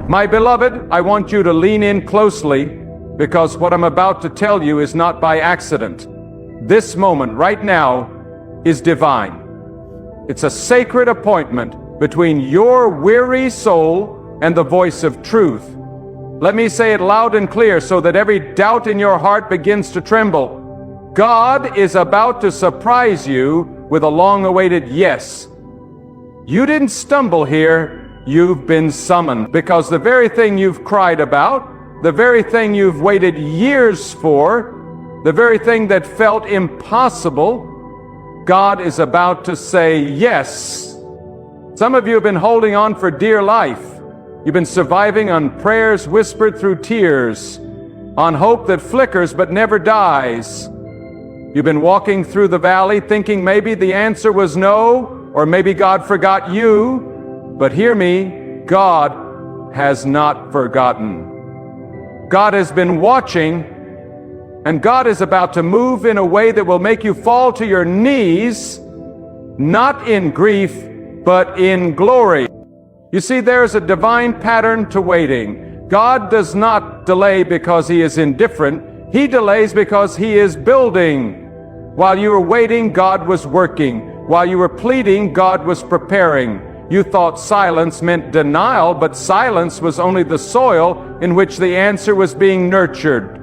My beloved, I want you to lean in closely because what I'm about to tell you is not by accident. This moment right now is divine. It's a sacred appointment between your weary soul and the voice of truth. Let me say it loud and clear so that every doubt in your heart begins to tremble. God is about to surprise you with a long-awaited yes. You didn't stumble here. You've been summoned, because the very thing you've cried about, the very thing you've waited years for, the very thing that felt impossible, God is about to say yes. Some of you have been holding on for dear life. You've been surviving on prayers whispered through tears, on hope that flickers but never dies. You've been walking through the valley thinking maybe the answer was no, or maybe God forgot you. But hear me, God has not forgotten. God has been watching, and God is about to move in a way that will make you fall to your knees, not in grief, but in glory. You see, there's a divine pattern to waiting. God does not delay because He is indifferent. He delays because He is building. While you were waiting, God was working. While you were pleading, God was preparing. You thought silence meant denial, but silence was only the soil in which the answer was being nurtured.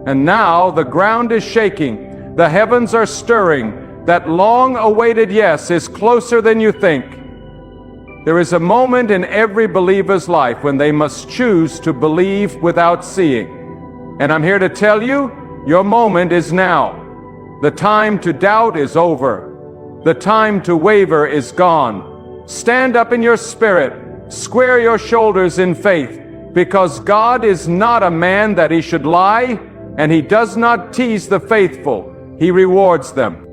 And now the ground is shaking. The heavens are stirring. That long-awaited yes is closer than you think. There is a moment in every believer's life when they must choose to believe without seeing. And I'm here to tell you, your moment is now. The time to doubt is over. The time to waver is gone. Stand up in your spirit, square your shoulders in faith, because God is not a man that He should lie, and He does not tease the faithful. He rewards them.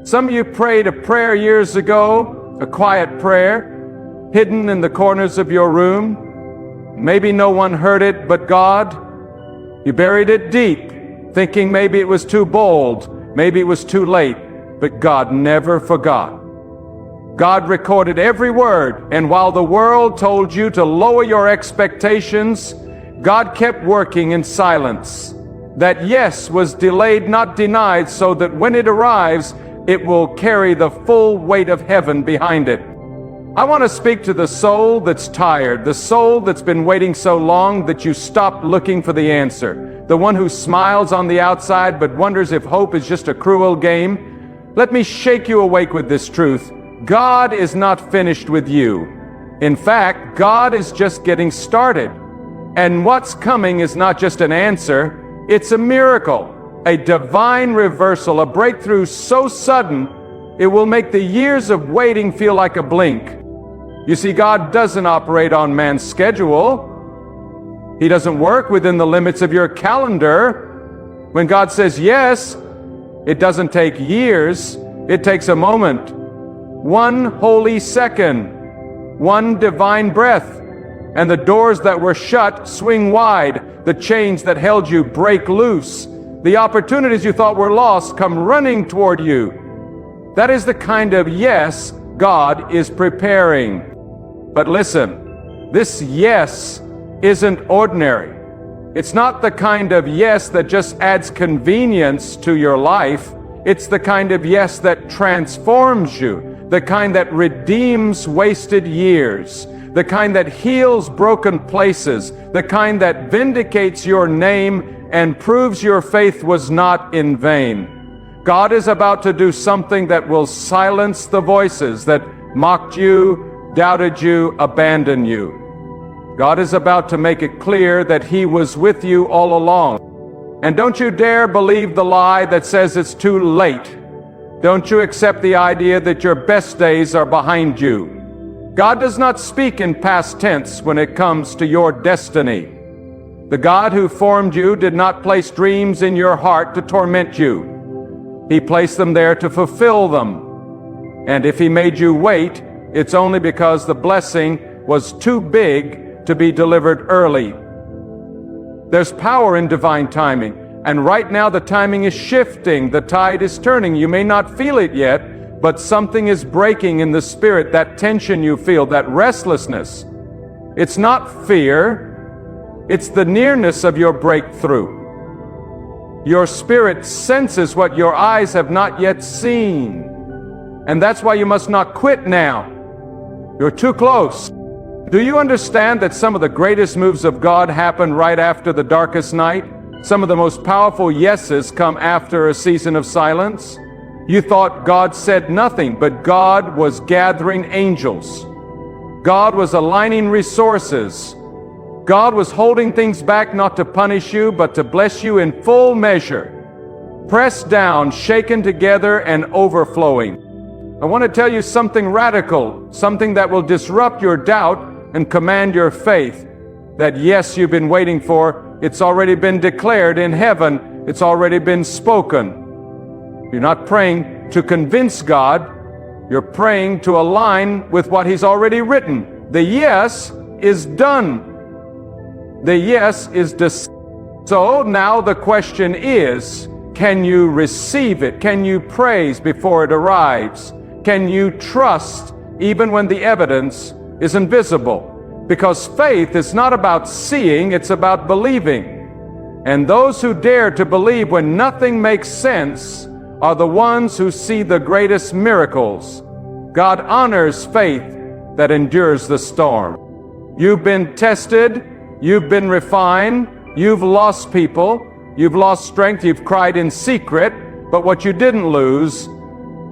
Some of you prayed a prayer years ago, a quiet prayer, hidden in the corners of your room. Maybe no one heard it but God. You buried it deep, thinking maybe it was too bold, maybe it was too late, but God never forgot. God recorded every word, and while the world told you to lower your expectations, God kept working in silence. That yes was delayed, not denied, so that when it arrives, it will carry the full weight of heaven behind it. I want to speak to the soul that's tired, the soul that's been waiting so long that you stopped looking for the answer, the one who smiles on the outside but wonders if hope is just a cruel game. Let me shake you awake with this truth. God is not finished with you. In fact, God is just getting started. And what's coming is not just an answer, it's a miracle, a divine reversal, a breakthrough so sudden, it will make the years of waiting feel like a blink. You see, God doesn't operate on man's schedule. He doesn't work within the limits of your calendar. When God says yes, it doesn't take years, it takes a moment. One holy second, one divine breath, and the doors that were shut swing wide, the chains that held you break loose, the opportunities you thought were lost come running toward you. That is the kind of yes God is preparing. But listen, this yes isn't ordinary. It's not the kind of yes that just adds convenience to your life. It's the kind of yes that transforms you. The kind that redeems wasted years, the kind that heals broken places, the kind that vindicates your name and proves your faith was not in vain. God is about to do something that will silence the voices that mocked you, doubted you, abandoned you. God is about to make it clear that He was with you all along. And don't you dare believe the lie that says it's too late. Don't you accept the idea that your best days are behind you. God does not speak in past tense when it comes to your destiny. The God who formed you did not place dreams in your heart to torment you. He placed them there to fulfill them. And if He made you wait, it's only because the blessing was too big to be delivered early. There's power in divine timing. And right now the timing is shifting, the tide is turning. You may not feel it yet, but something is breaking in the spirit, that tension you feel, that restlessness. It's not fear. It's the nearness of your breakthrough. Your spirit senses what your eyes have not yet seen. And that's why you must not quit now. You're too close. Do you understand that some of the greatest moves of God happen right after the darkest night? Some of the most powerful yeses come after a season of silence. You thought God said nothing, but God was gathering angels. God was aligning resources. God was holding things back not to punish you, but to bless you in full measure. Pressed down, shaken together, and overflowing. I want to tell you something radical, something that will disrupt your doubt and command your faith. That yes, you've been waiting for, it's already been declared in heaven, it's already been spoken. You're not praying to convince God, you're praying to align with what He's already written. The yes is done. The yes is So now the question is, can you receive it? Can you praise before it arrives? Can you trust even when the evidence is invisible? Because faith is not about seeing, it's about believing. And those who dare to believe when nothing makes sense are the ones who see the greatest miracles. God honors faith that endures the storm. You've been tested, you've been refined, you've lost people, you've lost strength, you've cried in secret, but what you didn't lose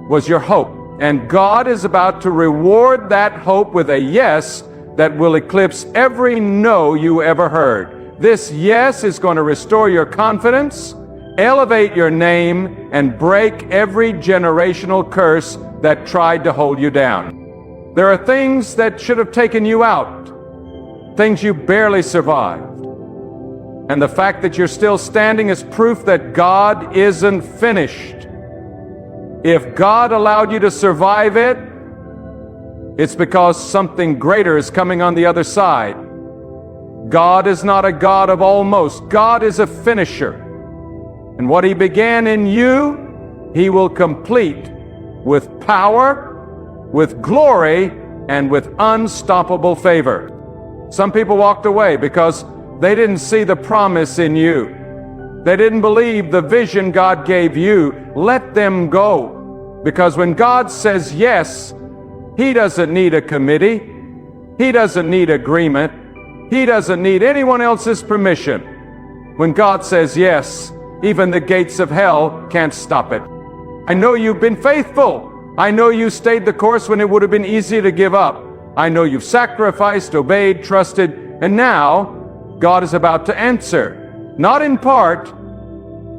was your hope. And God is about to reward that hope with a yes that will eclipse every no you ever heard. This yes is going to restore your confidence, elevate your name, and break every generational curse that tried to hold you down. There are things that should have taken you out, things you barely survived. And the fact that you're still standing is proof that God isn't finished. If God allowed you to survive it, it's because something greater is coming on the other side. God is not a God of almost. God is a finisher. And what He began in you, He will complete with power, with glory, and with unstoppable favor. Some people walked away because they didn't see the promise in you. They didn't believe the vision God gave you. Let them go. Because when God says yes, He doesn't need a committee. He doesn't need agreement. He doesn't need anyone else's permission. When God says yes, even the gates of hell can't stop it. I know you've been faithful. I know you stayed the course when it would have been easy to give up. I know you've sacrificed, obeyed, trusted, and now God is about to answer. Not in part,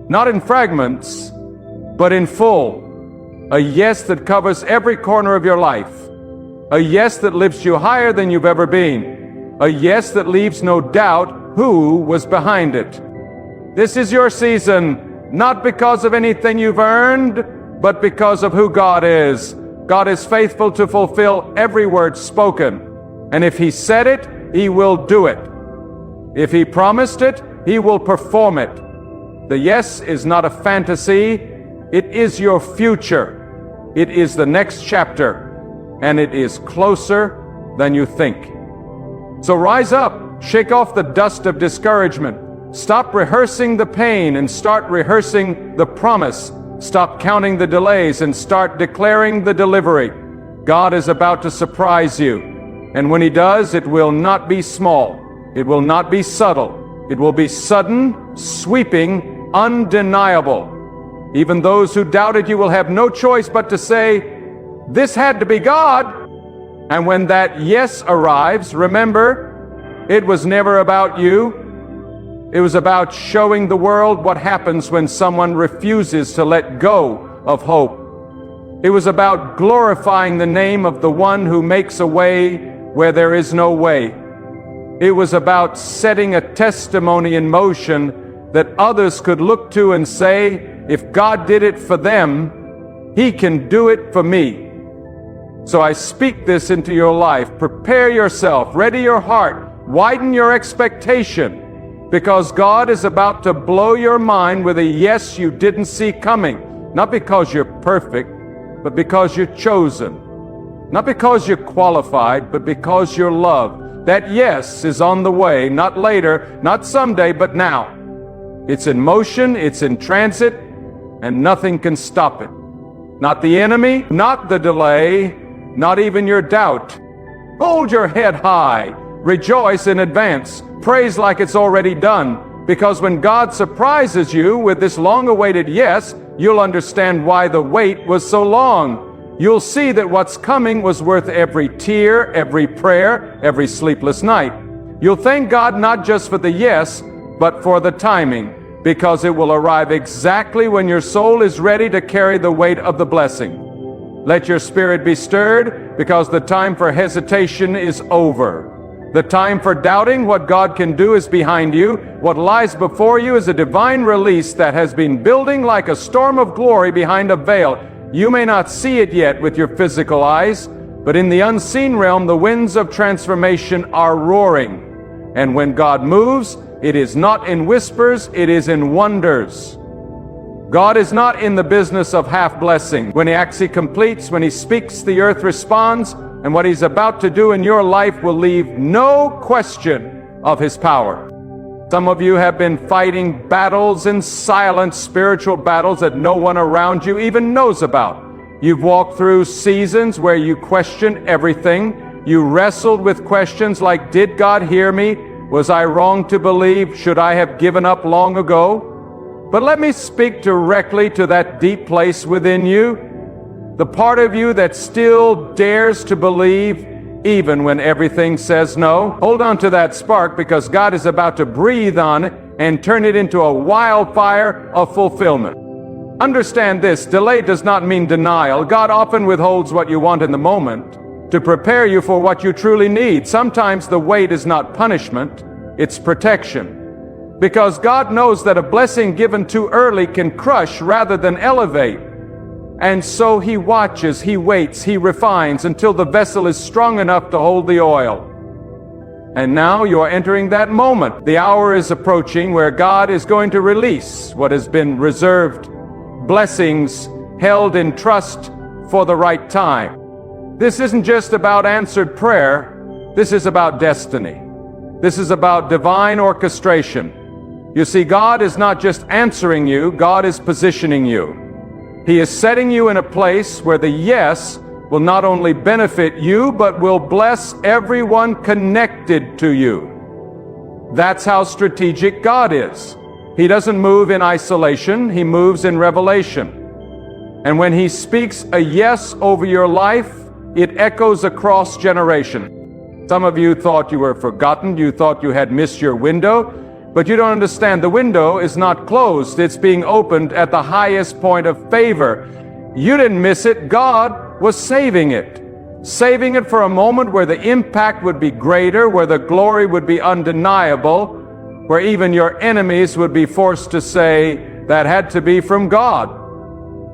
not in fragments, but in full. A yes that covers every corner of your life. A yes that lifts you higher than you've ever been. A yes that leaves no doubt who was behind it. This is your season, not because of anything you've earned, but because of who God is. God is faithful to fulfill every word spoken. And if He said it, He will do it. If He promised it, He will perform it. The yes is not a fantasy. It is your future. It is the next chapter, and it is closer than you think. So rise up, shake off the dust of discouragement. Stop rehearsing the pain and start rehearsing the promise. Stop counting the delays and start declaring the delivery. God is about to surprise you. And when He does, it will not be small. It will not be subtle. It will be sudden, sweeping, undeniable. Even those who doubted you will have no choice but to say, this had to be God. And when that yes arrives, remember, it was never about you. It was about showing the world what happens when someone refuses to let go of hope. It was about glorifying the name of the one who makes a way where there is no way. It was about setting a testimony in motion that others could look to and say, if God did it for them, He can do it for me. So I speak this into your life. Prepare yourself, ready your heart, widen your expectation, because God is about to blow your mind with a yes you didn't see coming. Not because you're perfect, but because you're chosen. Not because you're qualified, but because you're loved. That yes is on the way, not later, not someday, but now. It's in motion, it's in transit, and nothing can stop it. Not the enemy, not the delay, not even your doubt. Hold your head high, rejoice in advance, praise like it's already done, because when God surprises you with this long-awaited yes, you'll understand why the wait was so long. You'll see that what's coming was worth every tear, every prayer, every sleepless night. You'll thank God not just for the yes, but for the timing, because it will arrive exactly when your soul is ready to carry the weight of the blessing. Let your spirit be stirred, because the time for hesitation is over. The time for doubting what God can do is behind you. What lies before you is a divine release that has been building like a storm of glory behind a veil. You may not see it yet with your physical eyes, but in the unseen realm, the winds of transformation are roaring. And when God moves, it is not in whispers, it is in wonders. God is not in the business of half blessing. When He actually completes, when He speaks, the earth responds, and what He's about to do in your life will leave no question of His power. Some of you have been fighting battles in silent spiritual battles that no one around you even knows about. You've walked through seasons where you question everything. You wrestled with questions like, did God hear me? Was I wrong to believe? Should I have given up long ago? But let me speak directly to that deep place within you, the part of you that still dares to believe even when everything says no. Hold on to that spark, because God is about to breathe on it and turn it into a wildfire of fulfillment. Understand this, delay does not mean denial. God often withholds what you want in the moment to prepare you for what you truly need. Sometimes the wait is not punishment, it's protection. Because God knows that a blessing given too early can crush rather than elevate. And so He watches, He waits, He refines until the vessel is strong enough to hold the oil. And now you're entering that moment. The hour is approaching where God is going to release what has been reserved, blessings held in trust for the right time. This isn't just about answered prayer. This is about destiny. This is about divine orchestration. You see, God is not just answering you, God is positioning you. He is setting you in a place where the yes will not only benefit you, but will bless everyone connected to you. That's how strategic God is. He doesn't move in isolation, He moves in revelation. And when He speaks a yes over your life, it echoes across generations. Some of you thought you were forgotten, you thought you had missed your window, but you don't understand. The window is not closed. It's being opened at the highest point of favor. You didn't miss it. God was saving it. Saving it for a moment where the impact would be greater, where the glory would be undeniable, where even your enemies would be forced to say, that had to be from God.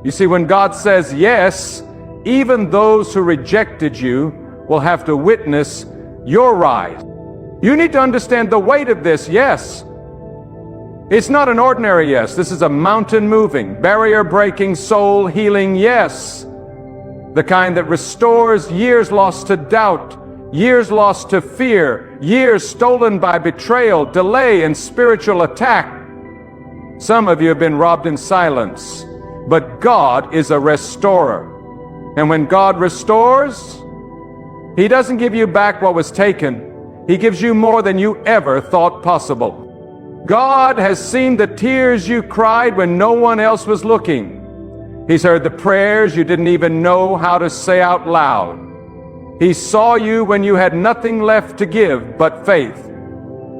You see, when God says yes, even those who rejected you will have to witness your rise. You need to understand the weight of this yes. It's not an ordinary yes. This is a mountain-moving, barrier-breaking, soul-healing yes. The kind that restores years lost to doubt, years lost to fear, years stolen by betrayal, delay, and spiritual attack. Some of you have been robbed in silence, but God is a restorer. And when God restores, He doesn't give you back what was taken. He gives you more than you ever thought possible. God has seen the tears you cried when no one else was looking. He's heard the prayers you didn't even know how to say out loud. He saw you when you had nothing left to give but faith.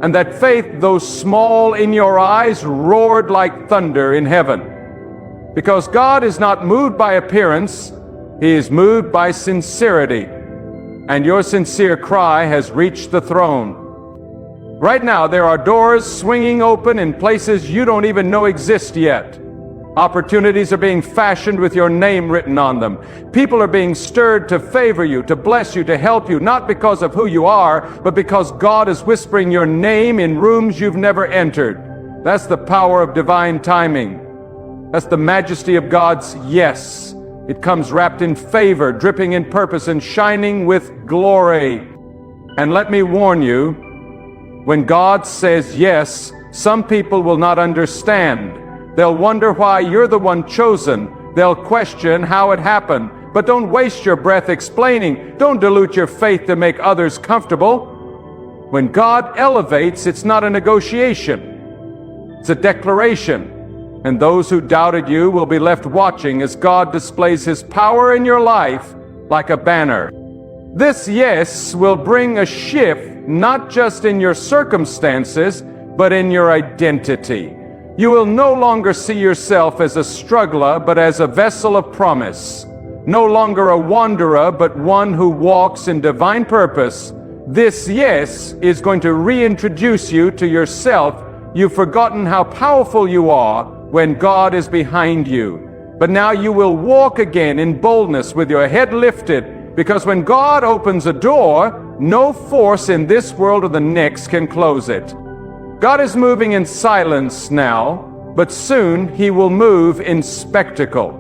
And that faith, though small in your eyes, roared like thunder in heaven. Because God is not moved by appearance, He is moved by sincerity. And your sincere cry has reached the throne. Right now, there are doors swinging open in places you don't even know exist yet. Opportunities are being fashioned with your name written on them. People are being stirred to favor you, to bless you, to help you, not because of who you are, but because God is whispering your name in rooms you've never entered. That's the power of divine timing. That's the majesty of God's yes. It comes wrapped in favor, dripping in purpose, and shining with glory. And let me warn you, when God says yes, some people will not understand. They'll wonder why you're the one chosen. They'll question how it happened. But don't waste your breath explaining. Don't dilute your faith to make others comfortable. When God elevates, it's not a negotiation. It's a declaration. And those who doubted you will be left watching as God displays His power in your life like a banner. This yes will bring a shift, not just in your circumstances, but in your identity. You will no longer see yourself as a struggler, but as a vessel of promise. No longer a wanderer, but one who walks in divine purpose. This yes is going to reintroduce you to yourself. You've forgotten how powerful you are when God is behind you. But now you will walk again in boldness with your head lifted, because when God opens a door, no force in this world or the next can close it. God is moving in silence now, but soon He will move in spectacle.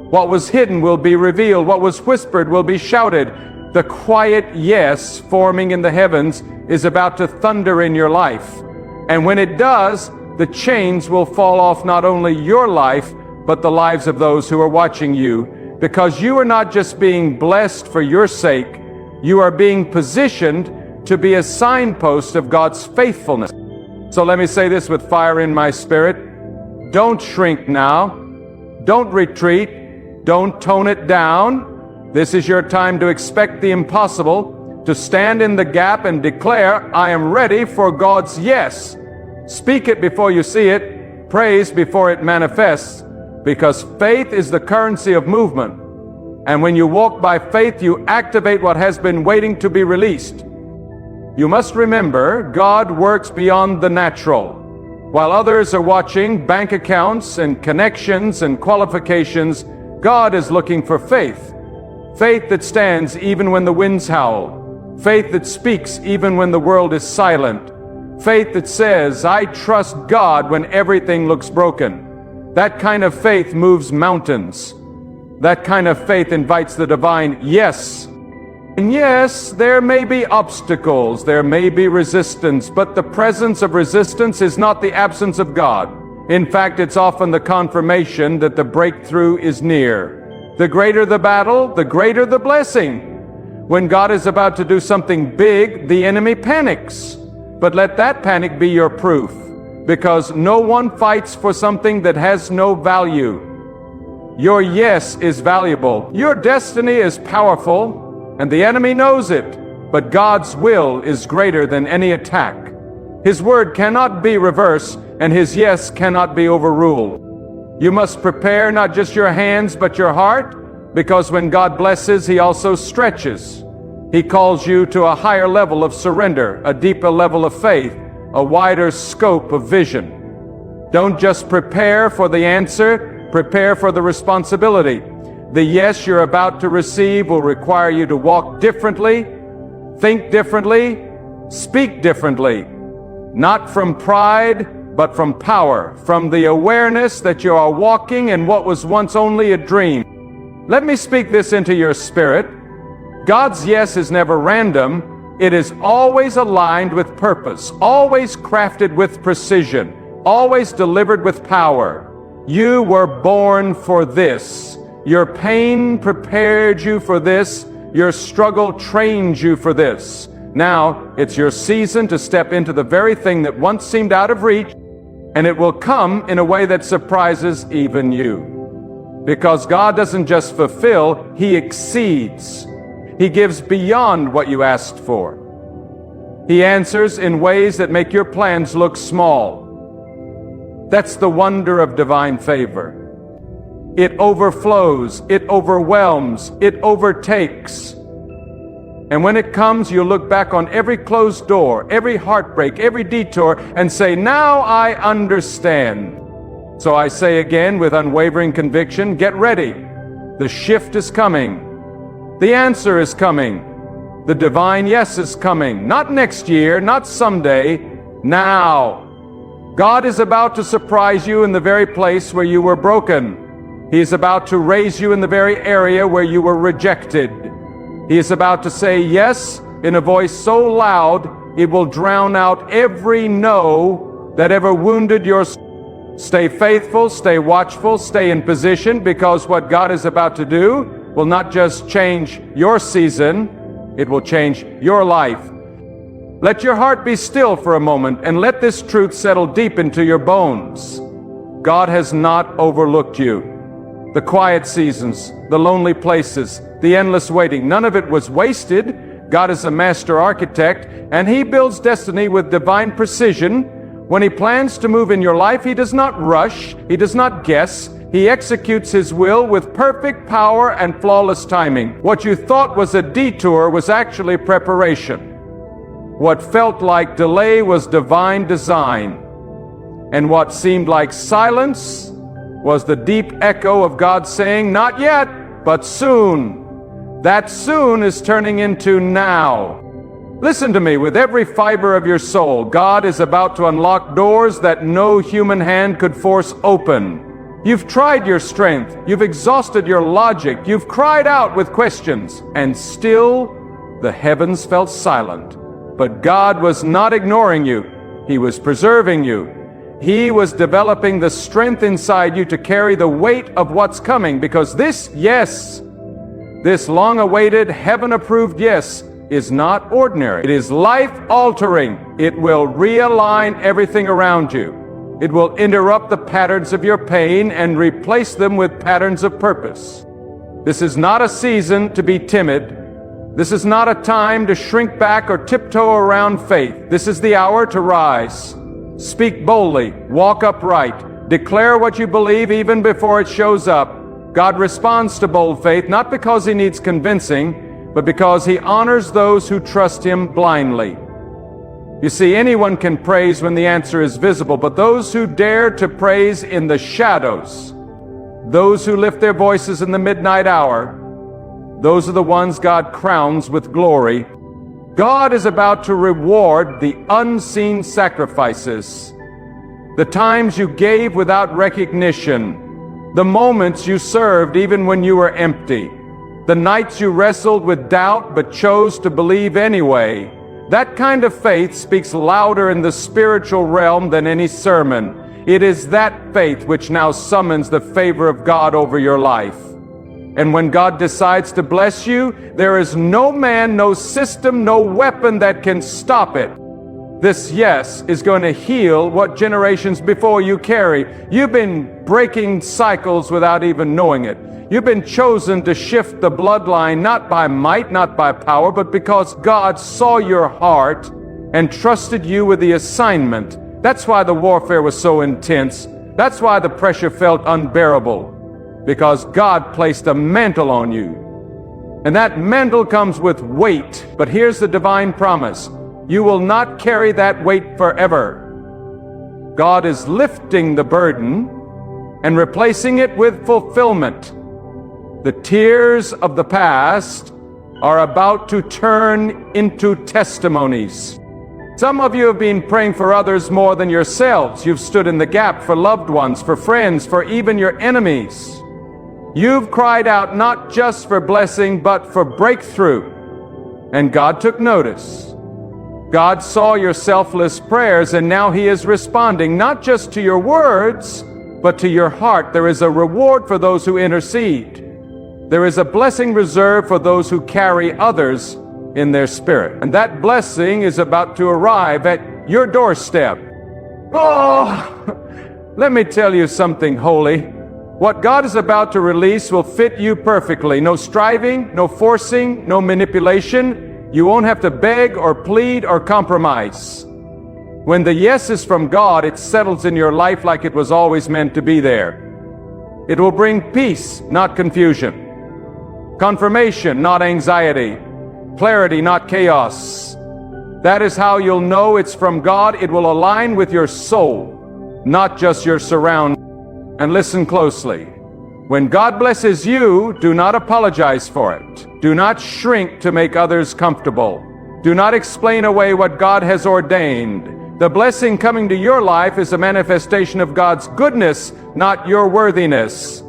What was hidden will be revealed. What was whispered will be shouted. The quiet yes forming in the heavens is about to thunder in your life. And when it does, the chains will fall off not only your life, but the lives of those who are watching you. Because you are not just being blessed for your sake, you are being positioned to be a signpost of God's faithfulness. So let me say this with fire in my spirit. Don't shrink now. Don't retreat. Don't tone it down. This is your time to expect the impossible, to stand in the gap and declare, I am ready for God's yes. Speak it before you see it. Praise before it manifests, because faith is the currency of movement. And when you walk by faith, you activate what has been waiting to be released. You must remember, God works beyond the natural. While others are watching bank accounts and connections and qualifications, God is looking for faith. Faith that stands even when the winds howl. Faith that speaks even when the world is silent. Faith that says, I trust God when everything looks broken. That kind of faith moves mountains. That kind of faith invites the divine yes. And yes, there may be obstacles, there may be resistance, but the presence of resistance is not the absence of God. In fact, it's often the confirmation that the breakthrough is near. The greater the battle, the greater the blessing. When God is about to do something big, the enemy panics. But let that panic be your proof, because no one fights for something that has no value. Your yes is valuable. Your destiny is powerful. And the enemy knows it, but God's will is greater than any attack. His word cannot be reversed, and His yes cannot be overruled. You must prepare not just your hands, but your heart, because when God blesses, He also stretches. He calls you to a higher level of surrender, a deeper level of faith, a wider scope of vision. Don't just prepare for the answer, prepare for the responsibility. The yes you're about to receive will require you to walk differently, think differently, speak differently. Not from pride, but from power, from the awareness that you are walking in what was once only a dream. Let me speak this into your spirit. God's yes is never random. It is always aligned with purpose, always crafted with precision, always delivered with power. You were born for this. Your pain prepared you for this. Your struggle trained you for this. Now, it's your season to step into the very thing that once seemed out of reach, and it will come in a way that surprises even you. Because God doesn't just fulfill, He exceeds. He gives beyond what you asked for. He answers in ways that make your plans look small. That's the wonder of divine favor. It overflows, it overwhelms, it overtakes. And when it comes, you look back on every closed door, every heartbreak, every detour, and say, now I understand. So I say again with unwavering conviction, get ready. The shift is coming. The answer is coming. The divine yes is coming. Not next year, not someday, now. God is about to surprise you in the very place where you were broken. He is about to raise you in the very area where you were rejected. He is about to say, yes, in a voice so loud it will drown out every no that ever wounded your soul. Stay faithful, stay watchful, stay in position, because what God is about to do will not just change your season, it will change your life. Let your heart be still for a moment and let this truth settle deep into your bones. God has not overlooked you. The quiet seasons, the lonely places, the endless waiting, none of it was wasted. God is a master architect, and He builds destiny with divine precision. When He plans to move in your life, He does not rush, He does not guess. He executes His will with perfect power and flawless timing. What you thought was a detour was actually preparation. What felt like delay was divine design. And what seemed like silence was the deep echo of God saying, not yet, but soon. That soon is turning into now. Listen to me with every fiber of your soul. God is about to unlock doors that no human hand could force open. You've tried your strength, you've exhausted your logic, you've cried out with questions, and still the heavens felt silent. But God was not ignoring you. He was preserving you. He was developing the strength inside you to carry the weight of what's coming, because this yes, this long-awaited, heaven-approved yes, is not ordinary. It is life-altering. It will realign everything around you. It will interrupt the patterns of your pain and replace them with patterns of purpose. This is not a season to be timid. This is not a time to shrink back or tiptoe around faith. This is the hour to rise. Speak boldly, walk upright, declare what you believe even before it shows up. God responds to bold faith not because He needs convincing, but because He honors those who trust Him blindly. You see, anyone can praise when the answer is visible, but those who dare to praise in the shadows, those who lift their voices in the midnight hour, those are the ones God crowns with glory. God is about to reward the unseen sacrifices, the times you gave without recognition, the moments you served even when you were empty, the nights you wrestled with doubt but chose to believe anyway. That kind of faith speaks louder in the spiritual realm than any sermon. It is that faith which now summons the favor of God over your life. And when God decides to bless you, there is no man, no system, no weapon that can stop it. This yes is going to heal what generations before you carry. You've been breaking cycles without even knowing it. You've been chosen to shift the bloodline not by might, not by power, but because God saw your heart and trusted you with the assignment. That's why the warfare was so intense. That's why the pressure felt unbearable. Because God placed a mantle on you. And that mantle comes with weight. But here's the divine promise. You will not carry that weight forever. God is lifting the burden and replacing it with fulfillment. The tears of the past are about to turn into testimonies. Some of you have been praying for others more than yourselves. You've stood in the gap for loved ones, for friends, for even your enemies. You've cried out not just for blessing, but for breakthrough. And God took notice. God saw your selfless prayers, and now He is responding not just to your words, but to your heart. There is a reward for those who intercede. There is a blessing reserved for those who carry others in their spirit. And that blessing is about to arrive at your doorstep. Oh, let me tell you something holy. What God is about to release will fit you perfectly. No striving, no forcing, no manipulation. You won't have to beg or plead or compromise. When the yes is from God, it settles in your life like it was always meant to be there. It will bring peace, not confusion. Confirmation, not anxiety. Clarity, not chaos. That is how you'll know it's from God. It will align with your soul, not just your surroundings. And listen closely. When God blesses you, do not apologize for it. Do not shrink to make others comfortable. Do not explain away what God has ordained. The blessing coming to your life is a manifestation of God's goodness, not your worthiness.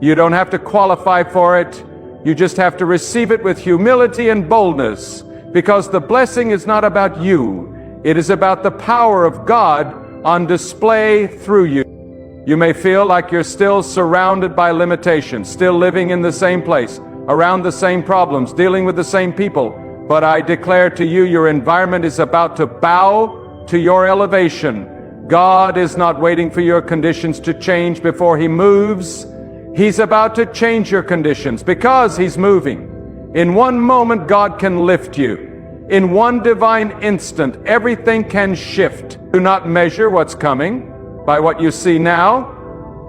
You don't have to qualify for it. You just have to receive it with humility and boldness. because the blessing is not about you. It is about the power of God on display through you. You may feel like you're still surrounded by limitations, still living in the same place, around the same problems, dealing with the same people. But I declare to you, your environment is about to bow to your elevation. God is not waiting for your conditions to change before He moves. He's about to change your conditions because He's moving. In one moment, God can lift you. In one divine instant, everything can shift. Do not measure what's coming by what you see now.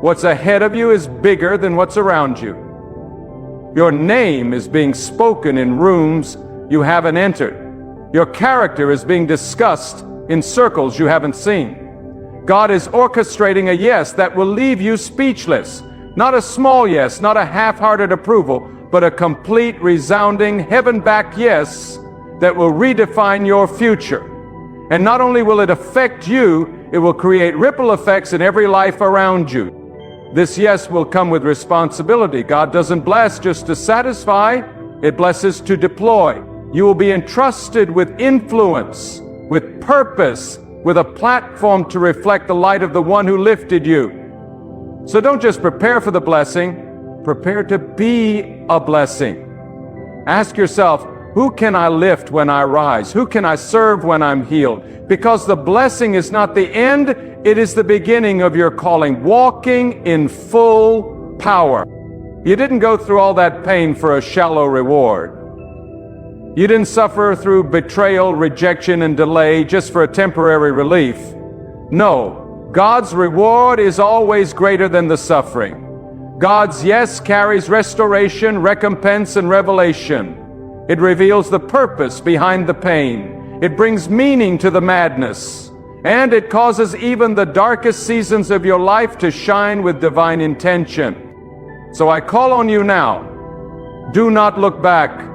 What's ahead of you is bigger than what's around you. Your name is being spoken in rooms you haven't entered. Your character is being discussed in circles you haven't seen. God is orchestrating a yes that will leave you speechless. Not a small yes, not a half-hearted approval, but a complete, resounding, heaven-backed yes that will redefine your future. And not only will it affect you, it will create ripple effects in every life around you. This yes will come with responsibility. God doesn't bless just to satisfy, it blesses to deploy. You will be entrusted with influence, with purpose, with a platform to reflect the light of the one who lifted you. So don't just prepare for the blessing, prepare to be a blessing. Ask yourself, who can I lift when I rise? Who can I serve when I'm healed? Because the blessing is not the end, it is the beginning of your calling, walking in full power. You didn't go through all that pain for a shallow reward. You didn't suffer through betrayal, rejection, and delay just for a temporary relief. No, God's reward is always greater than the suffering. God's yes carries restoration, recompense, and revelation. It reveals the purpose behind the pain. It brings meaning to the madness. And it causes even the darkest seasons of your life to shine with divine intention. So I call on you now. Do not look back.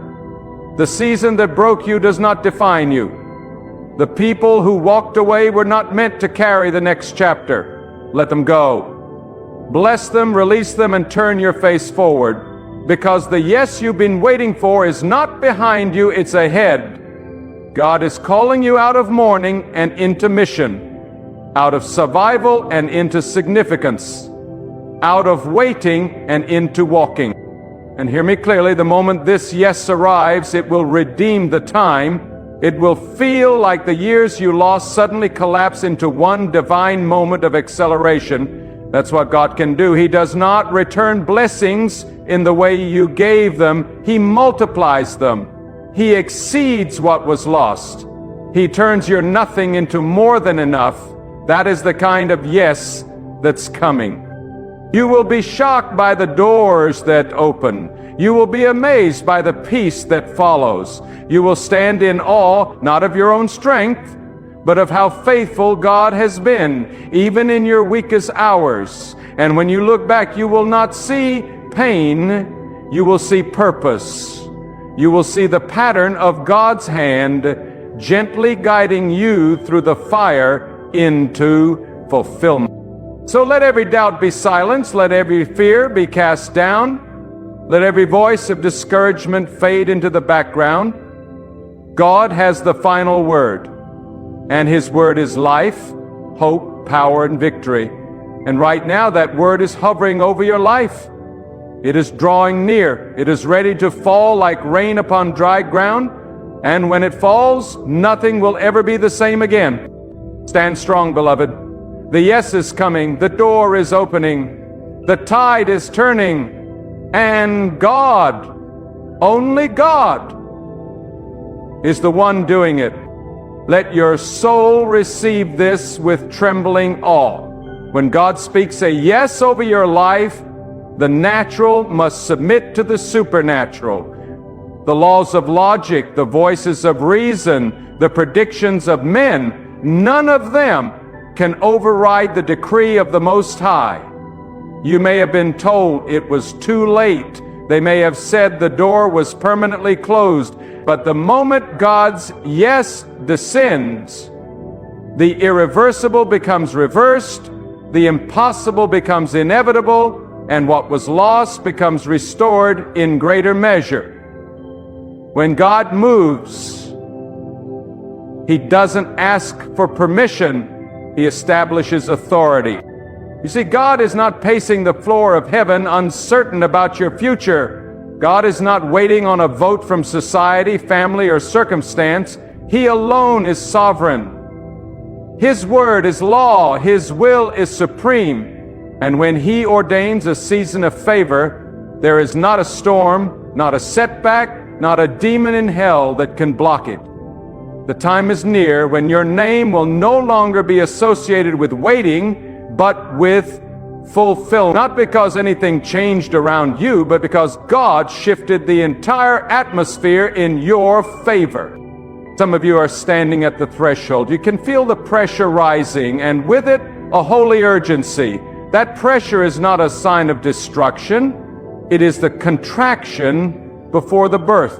The season that broke you does not define you. The people who walked away were not meant to carry the next chapter. Let them go. Bless them, release them, and turn your face forward. Because the yes you've been waiting for is not behind you, it's ahead. God is calling you out of mourning and into mission, out of survival and into significance, out of waiting and into walking. And hear me clearly, the moment this yes arrives, it will redeem the time. It will feel like the years you lost suddenly collapse into one divine moment of acceleration. That's what God can do. He does not return blessings in the way you gave them. He multiplies them. He exceeds what was lost. He turns your nothing into more than enough. That is the kind of yes that's coming. You will be shocked by the doors that open. You will be amazed by the peace that follows. You will stand in awe, not of your own strength, but of how faithful God has been, even in your weakest hours. And when you look back, you will not see pain, you will see purpose. You will see the pattern of God's hand gently guiding you through the fire into fulfillment. So let every doubt be silenced, let every fear be cast down, let every voice of discouragement fade into the background. God has the final word, and His word is life, hope, power, and victory. And right now that word is hovering over your life. It is drawing near. It is ready to fall like rain upon dry ground. And when it falls, nothing will ever be the same again. Stand strong, beloved. The yes is coming. The door is opening. The tide is turning. And God, only God, is the one doing it. Let your soul receive this with trembling awe. When God speaks a yes over your life, the natural must submit to the supernatural. The laws of logic, the voices of reason, the predictions of men, none of them can override the decree of the Most High. You may have been told it was too late. They may have said the door was permanently closed. But the moment God's yes descends, the irreversible becomes reversed, the impossible becomes inevitable, and what was lost becomes restored in greater measure. When God moves, He doesn't ask for permission, He establishes authority. You see, God is not pacing the floor of heaven uncertain about your future. God is not waiting on a vote from society, family, or circumstance. He alone is sovereign. His word is law. His will is supreme. And when He ordains a season of favor, there is not a storm, not a setback, not a demon in hell that can block it. The time is near when your name will no longer be associated with waiting, but with fulfillment. Not because anything changed around you, but because God shifted the entire atmosphere in your favor. Some of you are standing at the threshold. You can feel the pressure rising, and with it, a holy urgency. That pressure is not a sign of destruction. It is the contraction before the birth.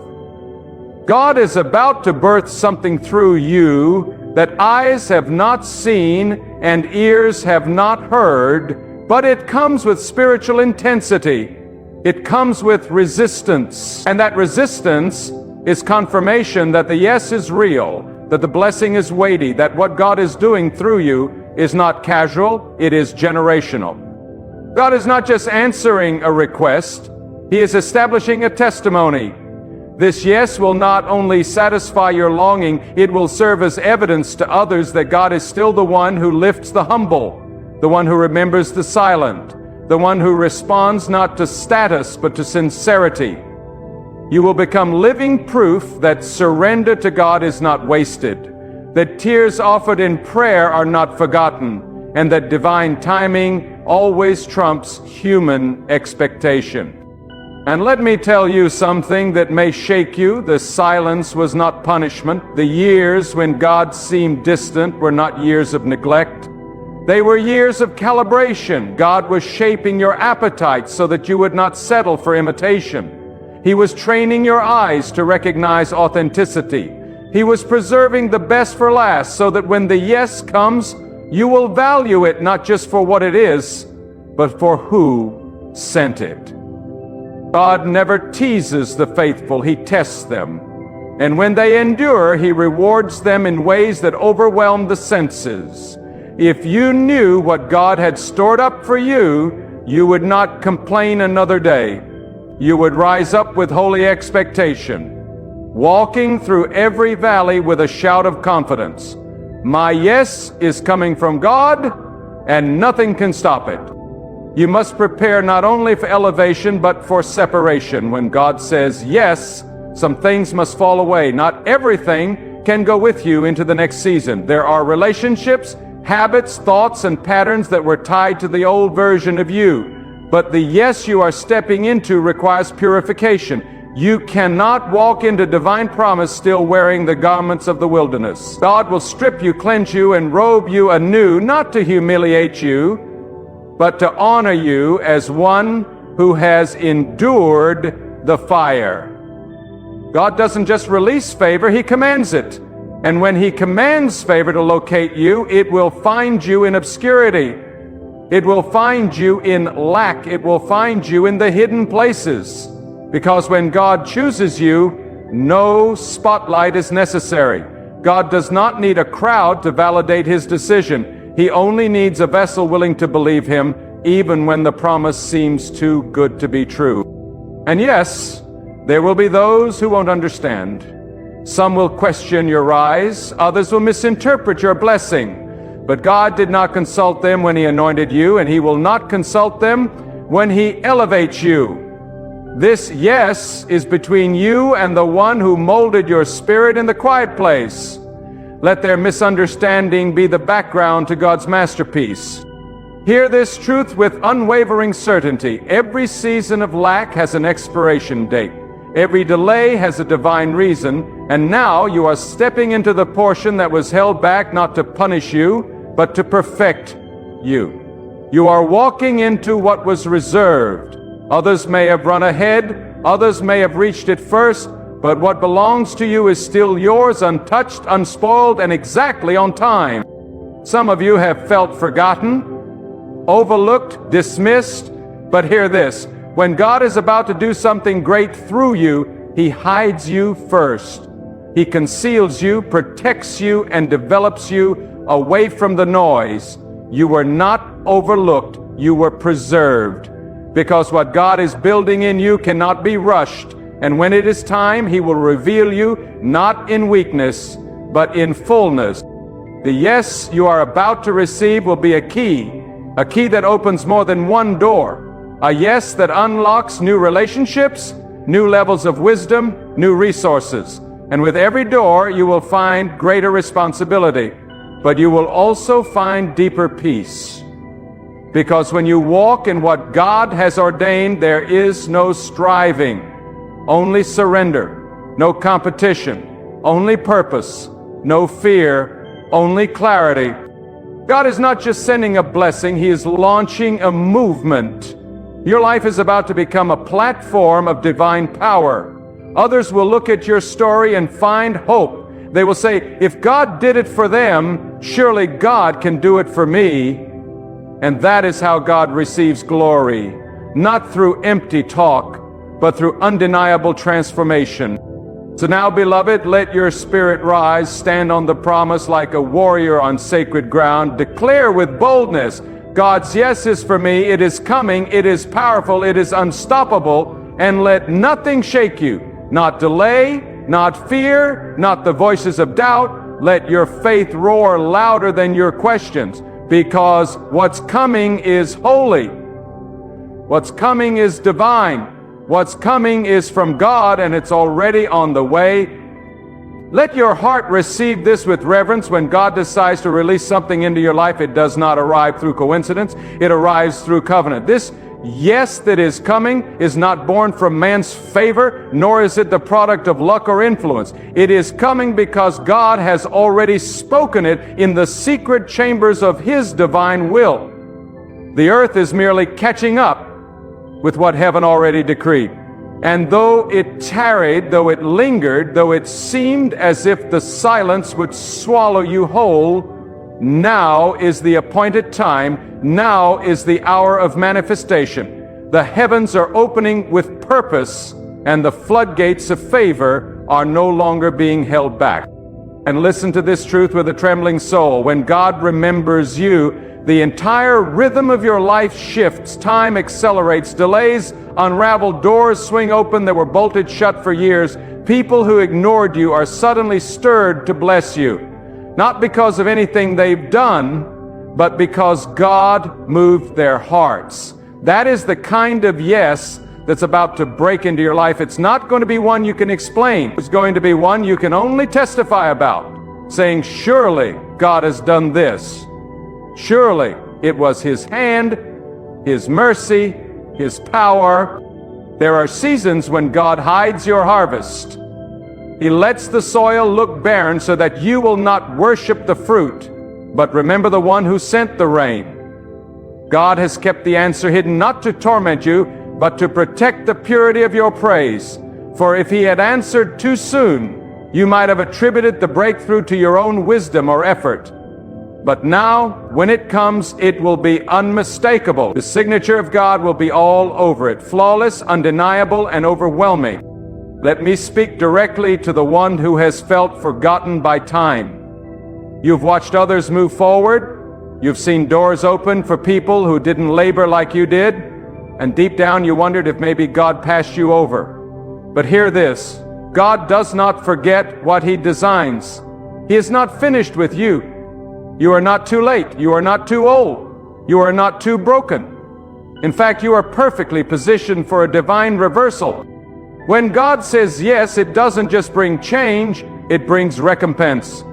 God is about to birth something through you that eyes have not seen and ears have not heard, but it comes with spiritual intensity. It comes with resistance. And that resistance is confirmation that the yes is real, that the blessing is weighty, that what God is doing through you is not casual, it is generational. God is not just answering a request, He is establishing a testimony. This yes will not only satisfy your longing, it will serve as evidence to others that God is still the one who lifts the humble, the one who remembers the silent, the one who responds not to status but to sincerity. You will become living proof that surrender to God is not wasted, that tears offered in prayer are not forgotten, and that divine timing always trumps human expectation. And let me tell you something that may shake you. The silence was not punishment. The years when God seemed distant were not years of neglect. They were years of calibration. God was shaping your appetite so that you would not settle for imitation. He was training your eyes to recognize authenticity. He was preserving the best for last so that when the yes comes, you will value it not just for what it is, but for who sent it. God never teases the faithful, He tests them. And when they endure, He rewards them in ways that overwhelm the senses. If you knew what God had stored up for you, you would not complain another day. You would rise up with holy expectation, walking through every valley with a shout of confidence. My yes is coming from God, and nothing can stop it. You must prepare not only for elevation, but for separation. When God says yes, some things must fall away. Not everything can go with you into the next season. There are relationships, habits, thoughts, and patterns that were tied to the old version of you. But the yes you are stepping into requires purification. You cannot walk into divine promise still wearing the garments of the wilderness. God will strip you, cleanse you, and robe you anew, not to humiliate you, but to honor you as one who has endured the fire. God doesn't just release favor, He commands it. And when He commands favor to locate you, it will find you in obscurity. It will find you in lack. It will find you in the hidden places. Because when God chooses you, no spotlight is necessary. God does not need a crowd to validate His decision. He only needs a vessel willing to believe Him, even when the promise seems too good to be true. And yes, there will be those who won't understand. Some will question your rise, others will misinterpret your blessing. But God did not consult them when He anointed you, and He will not consult them when He elevates you. This yes is between you and the one who molded your spirit in the quiet place. Let their misunderstanding be the background to God's masterpiece. Hear this truth with unwavering certainty. Every season of lack has an expiration date. Every delay has a divine reason, and now you are stepping into the portion that was held back not to punish you, but to perfect you. You are walking into what was reserved. Others may have run ahead, others may have reached it first, but what belongs to you is still yours, untouched, unspoiled, and exactly on time. Some of you have felt forgotten, overlooked, dismissed, but hear this. When God is about to do something great through you, He hides you first. He conceals you, protects you, and develops you away from the noise. You were not overlooked, you were preserved. Because what God is building in you cannot be rushed, and when it is time, He will reveal you not in weakness, but in fullness. The yes you are about to receive will be a key that opens more than one door, a yes that unlocks new relationships, new levels of wisdom, new resources. And with every door, you will find greater responsibility, but you will also find deeper peace. Because when you walk in what God has ordained, there is no striving, only surrender, no competition, only purpose, no fear, only clarity. God is not just sending a blessing, He is launching a movement. Your life is about to become a platform of divine power. Others will look at your story and find hope. They will say, if God did it for them, surely God can do it for me. And that is how God receives glory, not through empty talk, but through undeniable transformation. So now, beloved, let your spirit rise, stand on the promise like a warrior on sacred ground, declare with boldness, God's yes is for me, it is coming, it is powerful, it is unstoppable, and let nothing shake you, not delay, not fear, not the voices of doubt. Let your faith roar louder than your questions, because what's coming is holy. What's coming is divine. What's coming is from God, and it's already on the way. Let your heart receive this with reverence. When God decides to release something into your life, it does not arrive through coincidence. It arrives through covenant. This yes that is coming is not born from man's favor, nor is it the product of luck or influence. It is coming because God has already spoken it in the secret chambers of His divine will. The earth is merely catching up with what heaven already decreed. And though it tarried, though it lingered, though it seemed as if the silence would swallow you whole, now is the appointed time. Now is the hour of manifestation. The heavens are opening with purpose, and the floodgates of favor are no longer being held back. And listen to this truth with a trembling soul. When God remembers you, the entire rhythm of your life shifts. Time accelerates. Delays unravel. Doors swing open that were bolted shut for years. People who ignored you are suddenly stirred to bless you. Not because of anything they've done, but because God moved their hearts. That is the kind of yes that's about to break into your life. It's not going to be one you can explain. It's going to be one you can only testify about, saying, surely God has done this. Surely it was His hand, His mercy, His power. There are seasons when God hides your harvest. He lets the soil look barren so that you will not worship the fruit, but remember the one who sent the rain. God has kept the answer hidden not to torment you, but to protect the purity of your praise. For if He had answered too soon, you might have attributed the breakthrough to your own wisdom or effort. But now, when it comes, it will be unmistakable. The signature of God will be all over it, flawless, undeniable, and overwhelming. Let me speak directly to the one who has felt forgotten by time. You've watched others move forward. You've seen doors open for people who didn't labor like you did. And deep down you wondered if maybe God passed you over. But hear this, God does not forget what He designs. He is not finished with you. You are not too late. You are not too old. You are not too broken. In fact, you are perfectly positioned for a divine reversal. When God says yes, it doesn't just bring change, it brings recompense.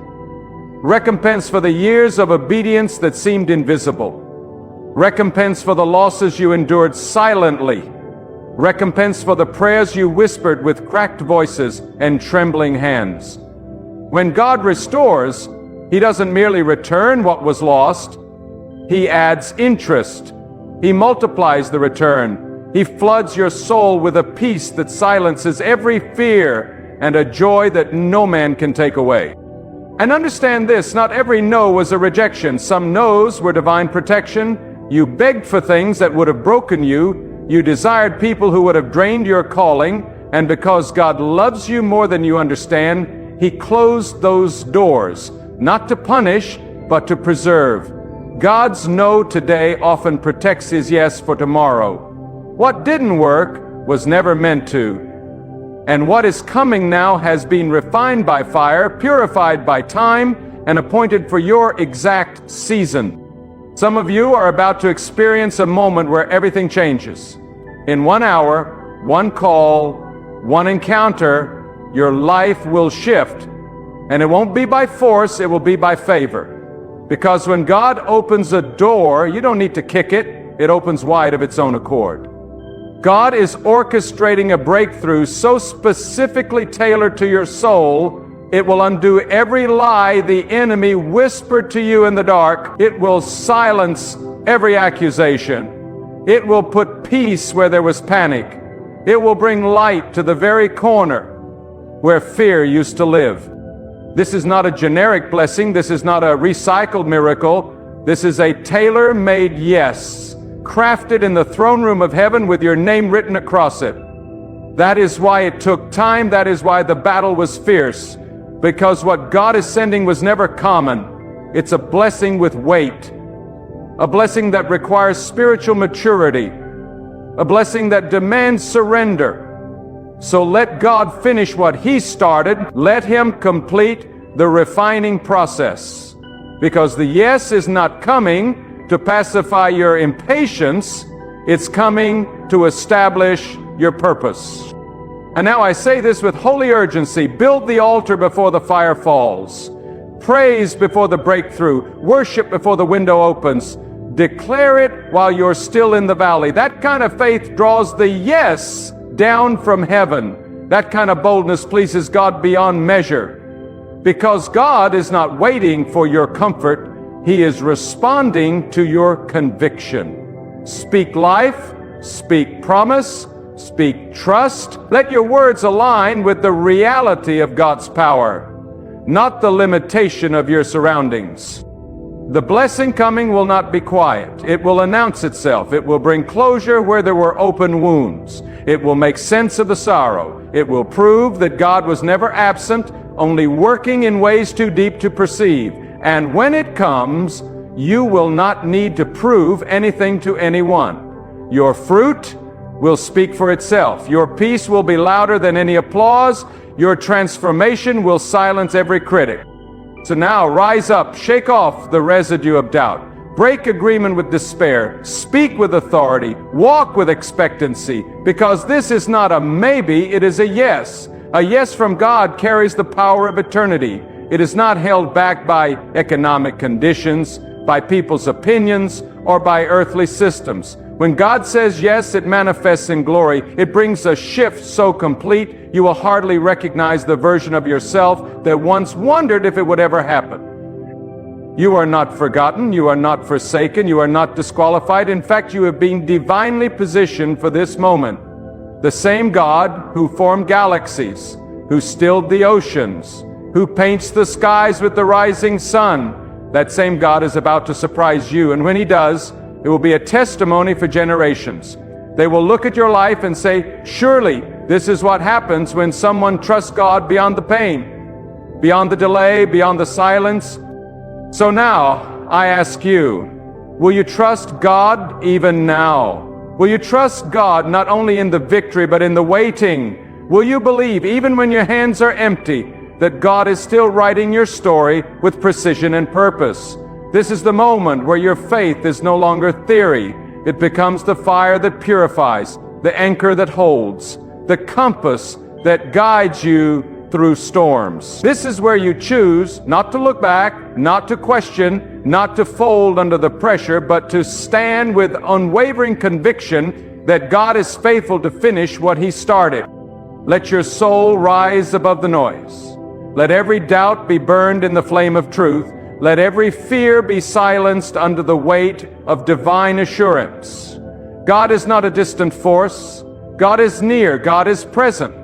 Recompense for the years of obedience that seemed invisible. Recompense for the losses you endured silently. Recompense for the prayers you whispered with cracked voices and trembling hands. When God restores, He doesn't merely return what was lost. He adds interest. He multiplies the return. He floods your soul with a peace that silences every fear and a joy that no man can take away. And understand this, not every no was a rejection. Some no's were divine protection. You begged for things that would have broken you. You desired people who would have drained your calling. And because God loves you more than you understand, He closed those doors, not to punish, but to preserve. God's no today often protects His yes for tomorrow. What didn't work was never meant to. And what is coming now has been refined by fire, purified by time, and appointed for your exact season. Some of you are about to experience a moment where everything changes. In 1 hour, one call, one encounter, your life will shift. And it won't be by force, it will be by favor. Because when God opens a door, you don't need to kick it, it opens wide of its own accord. God is orchestrating a breakthrough so specifically tailored to your soul, it will undo every lie the enemy whispered to you in the dark. It will silence every accusation. It will put peace where there was panic. It will bring light to the very corner where fear used to live. This is not a generic blessing. This is not a recycled miracle. This is a tailor-made yes, crafted in the throne room of heaven with your name written across it. That is why it took time. That is why the battle was fierce. Because what God is sending was never common. It's a blessing with weight. A blessing that requires spiritual maturity. A blessing that demands surrender. So let God finish what He started. Let Him complete the refining process. Because the yes is not coming to pacify your impatience. It's coming to establish your purpose. And now I say this with holy urgency. Build the altar before the fire falls. Praise before the breakthrough. Worship before the window opens. Declare it while you're still in the valley. That kind of faith draws the yes down from heaven. That kind of boldness pleases God beyond measure. Because God is not waiting for your comfort. He is responding to your conviction. Speak life. Speak promise. Speak trust. Let your words align with the reality of God's power, not the limitation of your surroundings. The blessing coming will not be quiet. It will announce itself. It will bring closure where there were open wounds. It will make sense of the sorrow. It will prove that God was never absent, only working in ways too deep to perceive. And when it comes, you will not need to prove anything to anyone. Your fruit will speak for itself. Your peace will be louder than any applause. Your transformation will silence every critic. So now rise up, shake off the residue of doubt. Break agreement with despair. Speak with authority. Walk with expectancy. Because this is not a maybe, it is a yes. A yes from God carries the power of eternity. It is not held back by economic conditions, by people's opinions, or by earthly systems. When God says yes, it manifests in glory. It brings a shift so complete, you will hardly recognize the version of yourself that once wondered if it would ever happen. You are not forgotten. You are not forsaken. You are not disqualified. In fact, you have been divinely positioned for this moment. The same God who formed galaxies, who stilled the oceans, who paints the skies with the rising sun, that same God is about to surprise you. And when He does, it will be a testimony for generations. They will look at your life and say, surely this is what happens when someone trusts God beyond the pain, beyond the delay, beyond the silence. So now, I ask you, will you trust God even now? Will you trust God not only in the victory, but in the waiting? Will you believe, even when your hands are empty, that God is still writing your story with precision and purpose? This is the moment where your faith is no longer theory. It becomes the fire that purifies, the anchor that holds, the compass that guides you through storms. This is where you choose not to look back, not to question, not to fold under the pressure, but to stand with unwavering conviction that God is faithful to finish what He started. Let your soul rise above the noise. Let every doubt be burned in the flame of truth. Let every fear be silenced under the weight of divine assurance. God is not a distant force. God is near. God is present.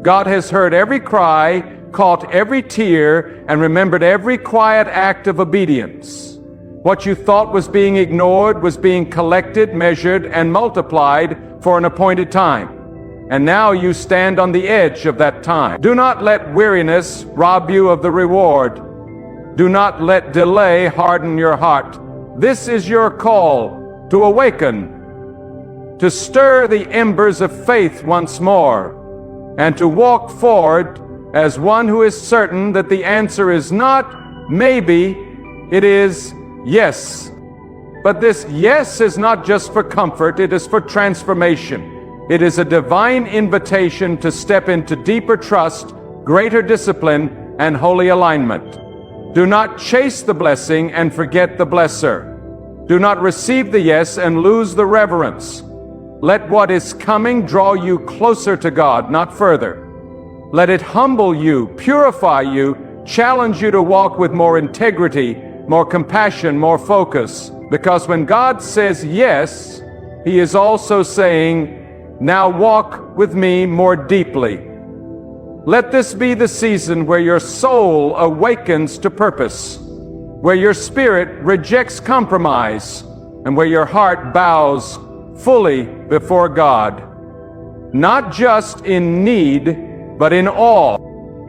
God has heard every cry, caught every tear, and remembered every quiet act of obedience. What you thought was being ignored was being collected, measured, and multiplied for an appointed time. and now you stand on the edge of that time. Do not let weariness rob you of the reward. Do not let delay harden your heart. This is your call to awaken, to stir the embers of faith once more, and to walk forward as one who is certain that the answer is not maybe, it is yes. But this yes is not just for comfort, it is for transformation. It is a divine invitation to step into deeper trust, greater discipline, and holy alignment. Do not chase the blessing and forget the blesser. Do not receive the yes and lose the reverence. Let what is coming draw you closer to God, not further. Let it humble you, purify you, challenge you to walk with more integrity, more compassion, more focus. Because when God says yes, He is also saying, now walk with me more deeply. Let this be the season where your soul awakens to purpose, where your spirit rejects compromise, and where your heart bows fully before God, not just in need, but in awe.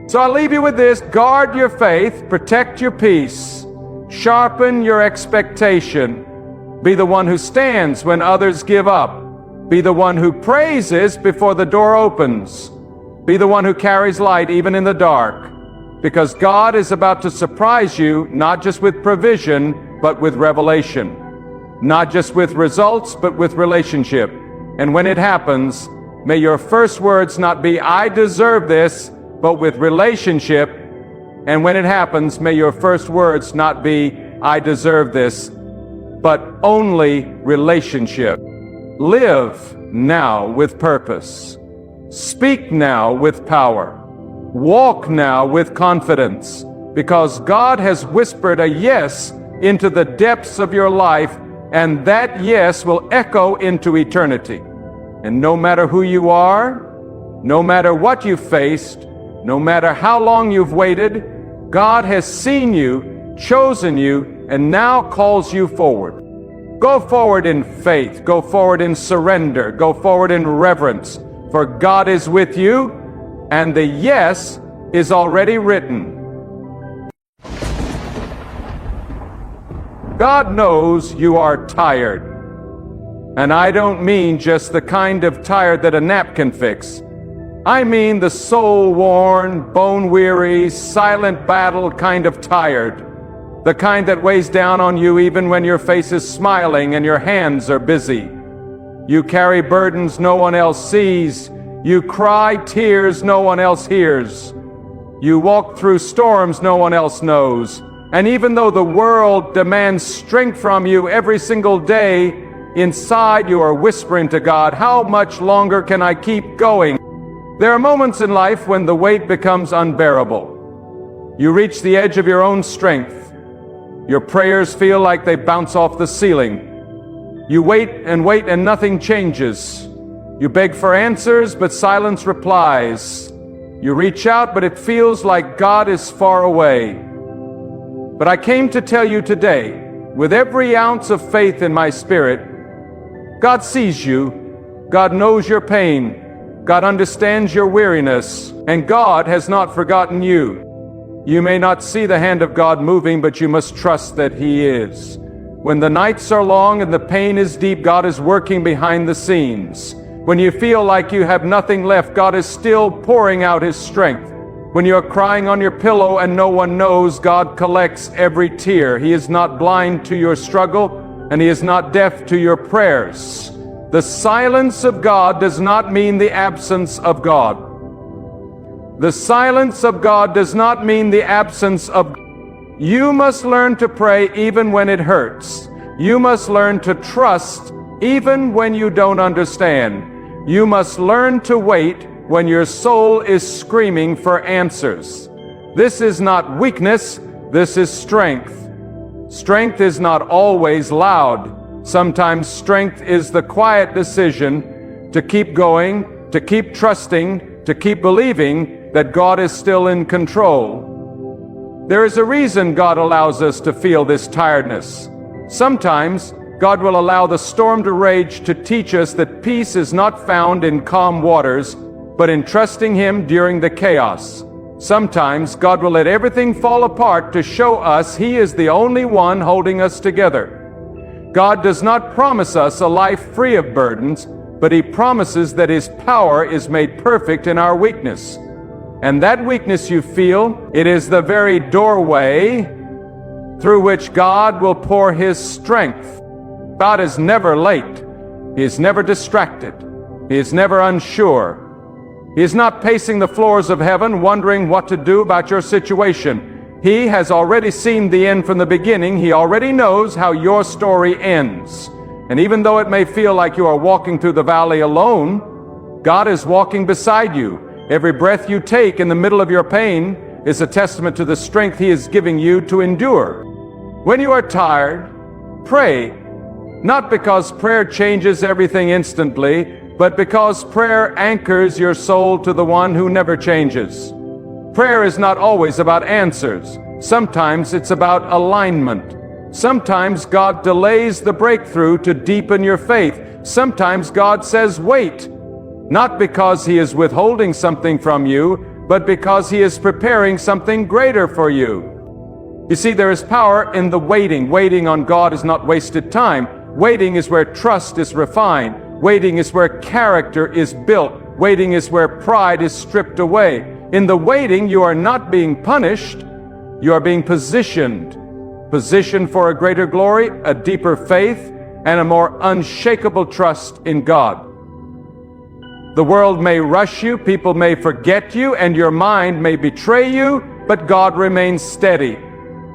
So I'll leave you with this. Guard your faith, protect your peace, sharpen your expectation. Be the one who stands when others give up. Be the one who praises before the door opens. Be the one who carries light even in the dark, because God is about to surprise you, not just with provision, but with revelation. Not just with results, but with relationship. And when it happens, may your first words not be, I deserve this, but with relationship. And when it happens, may your first words not be, I deserve this, but only relationship. Live now with purpose. Speak now with power. Walk now with confidence, because God has whispered a yes into the depths of your life, and that yes will echo into eternity. And no matter who you are, no matter what you've faced, no matter how long you've waited, God has seen you, chosen you, and now calls you forward. Go forward in faith. Go forward in surrender. Go forward in reverence. For God is with you, and the yes is already written. God knows you are tired. And I don't mean just the kind of tired that a nap can fix. I mean the soul-worn, bone-weary, silent battle kind of tired. The kind that weighs down on you even when your face is smiling and your hands are busy. You carry burdens no one else sees. You cry tears no one else hears. You walk through storms no one else knows. And even though the world demands strength from you every single day, inside you are whispering to God, how much longer can I keep going? There are moments in life when the weight becomes unbearable. You reach the edge of your own strength. Your prayers feel like they bounce off the ceiling. You wait and nothing changes. You beg for answers, but silence replies. You reach out, but it feels like God is far away. But I came to tell you today, with every ounce of faith in my spirit, God sees you, God knows your pain, God understands your weariness, and God has not forgotten you. You may not see the hand of God moving, but you must trust that He is. When the nights are long and the pain is deep, God is working behind the scenes. When you feel like you have nothing left, God is still pouring out His strength. When you are crying on your pillow and no one knows, God collects every tear. He is not blind to your struggle, and He is not deaf to your prayers. The silence of God does not mean the absence of God. The silence of God does not mean the absence of God. You must learn to pray even when it hurts. You must learn to trust even when you don't understand. You must learn to wait when your soul is screaming for answers. This is not weakness, this is strength. Strength is not always loud. Sometimes strength is the quiet decision to keep going, to keep trusting, to keep believing that God is still in control. There is a reason God allows us to feel this tiredness. Sometimes God will allow the storm to rage to teach us that peace is not found in calm waters, but in trusting Him during the chaos. Sometimes God will let everything fall apart to show us He is the only one holding us together. God does not promise us a life free of burdens, but He promises that His power is made perfect in our weakness. And that weakness you feel, it is the very doorway through which God will pour His strength. God is never late. He is never distracted. He is never unsure. He is not pacing the floors of heaven wondering what to do about your situation. He has already seen the end from the beginning. He already knows how your story ends. And even though it may feel like you are walking through the valley alone, God is walking beside you. Every breath you take in the middle of your pain is a testament to the strength He is giving you to endure. When you are tired, pray, not because prayer changes everything instantly, but because prayer anchors your soul to the one who never changes. Prayer is not always about answers. Sometimes it's about alignment. Sometimes God delays the breakthrough to deepen your faith. Sometimes God says, wait, not because He is withholding something from you, but because He is preparing something greater for you. You see, there is power in the waiting. Waiting on God is not wasted time. Waiting is where trust is refined. Waiting is where character is built. Waiting is where pride is stripped away. In the waiting, you are not being punished. You are being positioned. Positioned for a greater glory, a deeper faith, and a more unshakable trust in God. The world may rush you, people may forget you, and your mind may betray you, but God remains steady.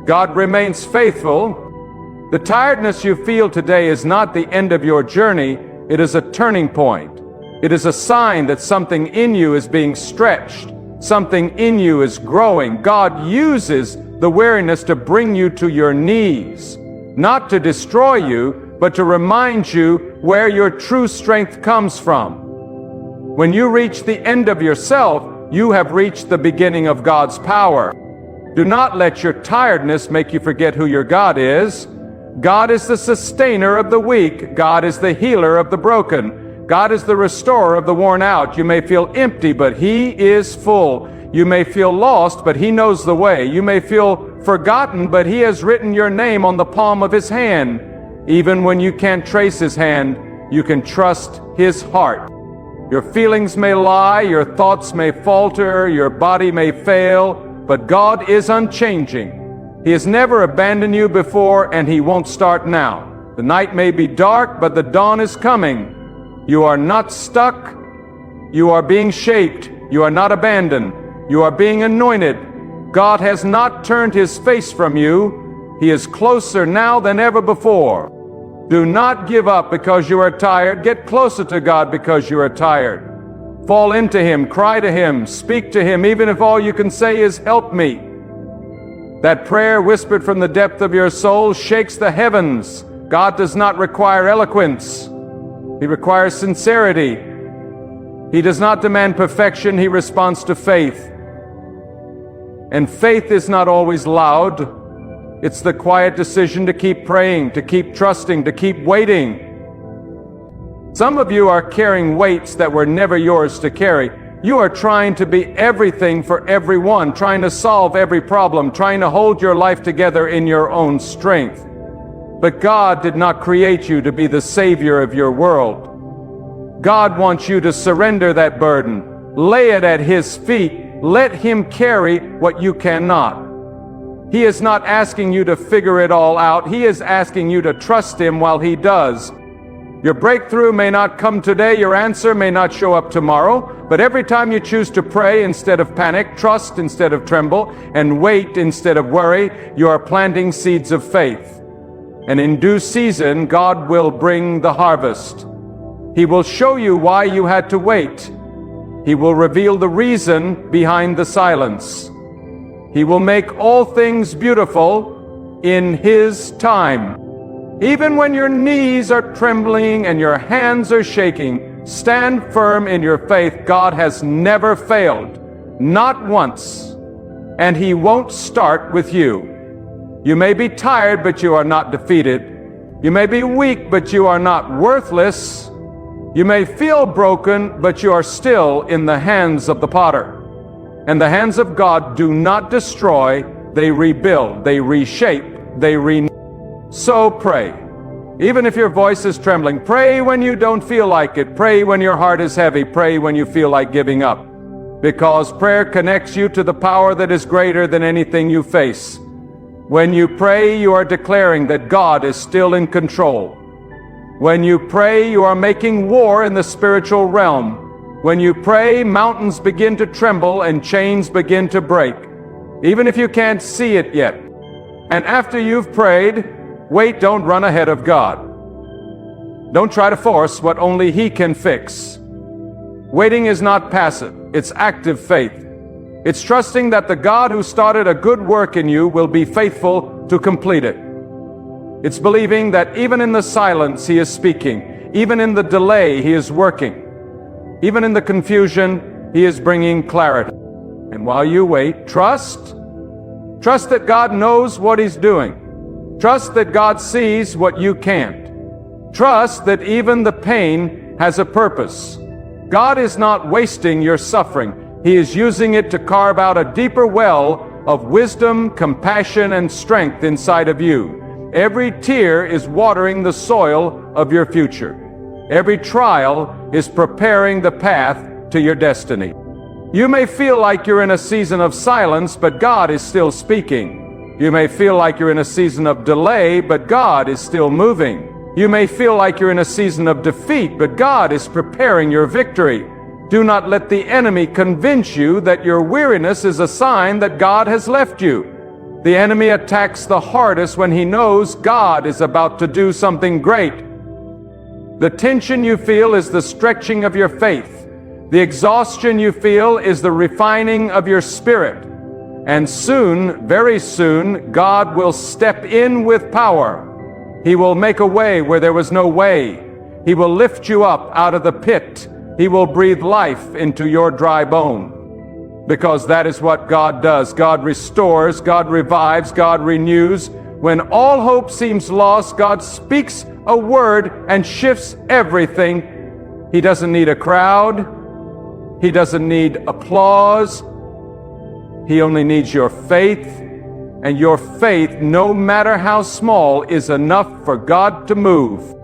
God remains faithful. The tiredness you feel today is not the end of your journey. It is a turning point. It is a sign that something in you is being stretched. Something in you is growing. God uses the weariness to bring you to your knees, not to destroy you, but to remind you where your true strength comes from. When you reach the end of yourself, you have reached the beginning of God's power. Do not let your tiredness make you forget who your God is. God is the sustainer of the weak. God is the healer of the broken. God is the restorer of the worn out. You may feel empty, but He is full. You may feel lost, but He knows the way. You may feel forgotten, but He has written your name on the palm of His hand. Even when you can't trace His hand, you can trust His heart. Your feelings may lie, your thoughts may falter, your body may fail, but God is unchanging. He has never abandoned you before, and He won't start now. The night may be dark, but the dawn is coming. You are not stuck. You are being shaped. You are not abandoned. You are being anointed. God has not turned His face from you. He is closer now than ever before. Do not give up because you are tired. Get closer to God because you are tired. Fall into Him, cry to Him, speak to Him, even if all you can say is, help me. That prayer whispered from the depth of your soul shakes the heavens. God does not require eloquence. He requires sincerity. He does not demand perfection. He responds to faith. And faith is not always loud. It's the quiet decision to keep praying, to keep trusting, to keep waiting. Some of you are carrying weights that were never yours to carry. You are trying to be everything for everyone, trying to solve every problem, trying to hold your life together in your own strength. But God did not create you to be the savior of your world. God wants you to surrender that burden, lay it at His feet, let Him carry what you cannot. He is not asking you to figure it all out. He is asking you to trust Him while He does. Your breakthrough may not come today, your answer may not show up tomorrow, but every time you choose to pray instead of panic, trust instead of tremble, and wait instead of worry, you are planting seeds of faith. And in due season, God will bring the harvest. He will show you why you had to wait. He will reveal the reason behind the silence. He will make all things beautiful in His time. Even when your knees are trembling and your hands are shaking, stand firm in your faith. God has never failed, not once, and He won't start with you. You may be tired, but you are not defeated. You may be weak, but you are not worthless. You may feel broken, but you are still in the hands of the potter. And the hands of God do not destroy, they rebuild, they reshape, they renew. So pray. Even if your voice is trembling, pray when you don't feel like it. Pray when your heart is heavy. Pray when you feel like giving up. Because prayer connects you to the power that is greater than anything you face. When you pray, you are declaring that God is still in control. When you pray, you are making war in the spiritual realm. When you pray, mountains begin to tremble and chains begin to break, even if you can't see it yet. And after you've prayed, wait, don't run ahead of God. Don't try to force what only He can fix. Waiting is not passive, it's active faith. It's trusting that the God who started a good work in you will be faithful to complete it. It's believing that even in the silence He is speaking, even in the delay He is working, even in the confusion He is bringing clarity. And while you wait, trust that God knows what He's doing. Trust that God sees what you can't. Trust that even the pain has a purpose. God is not wasting your suffering. He is using it to carve out a deeper well of wisdom, compassion, and strength inside of you. Every tear is watering the soil of your future. Every trial is preparing the path to your destiny. You may feel like you're in a season of silence, but God is still speaking. You may feel like you're in a season of delay, but God is still moving. You may feel like you're in a season of defeat, but God is preparing your victory. Do not let the enemy convince you that your weariness is a sign that God has left you. The enemy attacks the hardest when he knows God is about to do something great. The tension you feel is the stretching of your faith. The exhaustion you feel is the refining of your spirit. And soon, very soon, God will step in with power. He will make a way where there was no way. He will lift you up out of the pit. He will breathe life into your dry bone. Because that is what God does. God restores, God revives, God renews. When all hope seems lost, God speaks a word and shifts everything. He doesn't need a crowd. He doesn't need applause. He only needs your faith. And your faith, no matter how small, is enough for God to move.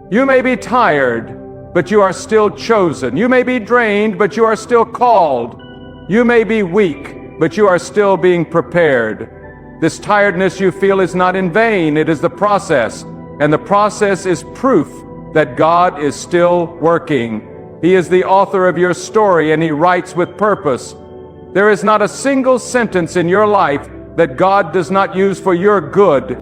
You may be tired, but you are still chosen. You may be drained, but you are still called. You may be weak, but you are still being prepared. This tiredness you feel is not in vain. It is the process. And the process is proof that God is still working. He is the author of your story, and He writes with purpose. There is not a single sentence in your life that God does not use for your good.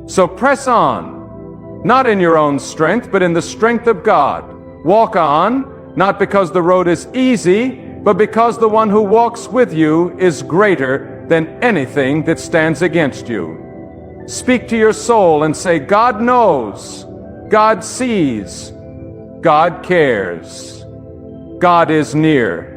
So press on, not in your own strength, but in the strength of God. Walk on, not because the road is easy, but because the one who walks with you is greater than anything that stands against you. Speak to your soul and say, God knows, God sees, God cares, God is near.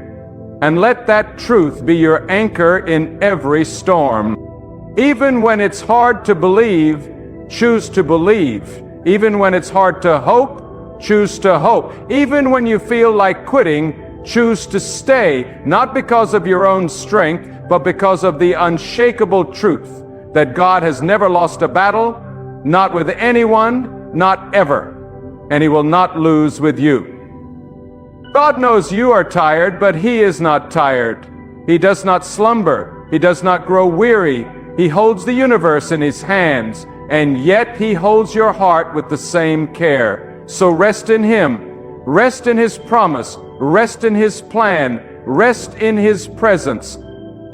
And let that truth be your anchor in every storm. Even when it's hard to believe, choose to believe. Even when it's hard to hope, choose to hope. Even when you feel like quitting, choose to stay, not because of your own strength, but because of the unshakable truth that God has never lost a battle, not with anyone, not ever, and He will not lose with you. God knows you are tired, but He is not tired. He does not slumber. He does not grow weary. He holds the universe in His hands, and yet He holds your heart with the same care. So rest in Him. Rest in His promise. Rest in His plan. Rest in His presence.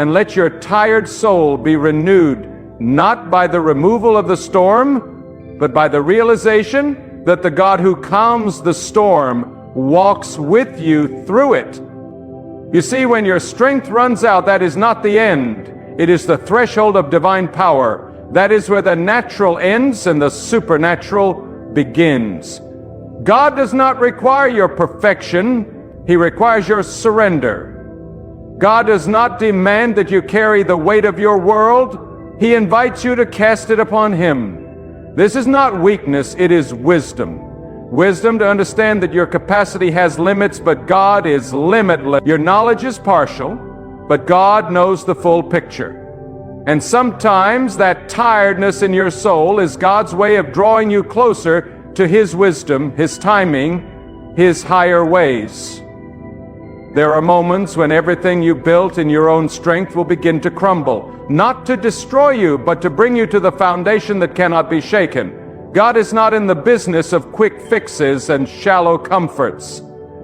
And let your tired soul be renewed, not by the removal of the storm, but by the realization that the God who calms the storm walks with you through it. You see, when your strength runs out, that is not the end. It is the threshold of divine power. That is where the natural ends and the supernatural begins. God does not require your perfection. He requires your surrender. God does not demand that you carry the weight of your world. He invites you to cast it upon Him. This is not weakness, it is wisdom. Wisdom to understand that your capacity has limits, but God is limitless. Your knowledge is partial, but God knows the full picture. And sometimes that tiredness in your soul is God's way of drawing you closer to His wisdom, His timing, His higher ways. There are moments when everything you built in your own strength will begin to crumble, not to destroy you, but to bring you to the foundation that cannot be shaken. God is not in the business of quick fixes and shallow comforts.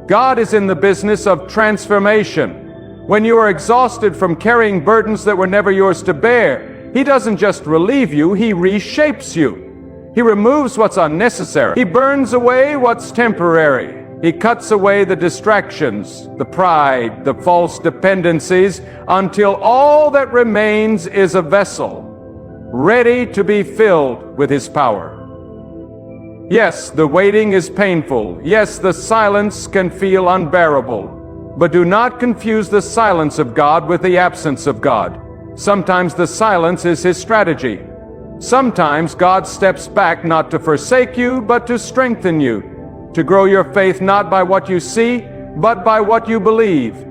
God is in the business of transformation. When you are exhausted from carrying burdens that were never yours to bear, He doesn't just relieve you, He reshapes you. He removes what's unnecessary. He burns away what's temporary. He cuts away the distractions, the pride, the false dependencies, until all that remains is a vessel, ready to be filled with His power. Yes, the waiting is painful. Yes, the silence can feel unbearable. But do not confuse the silence of God with the absence of God. Sometimes the silence is His strategy. Sometimes God steps back not to forsake you, but to strengthen you, to grow your faith not by what you see, but by what you believe.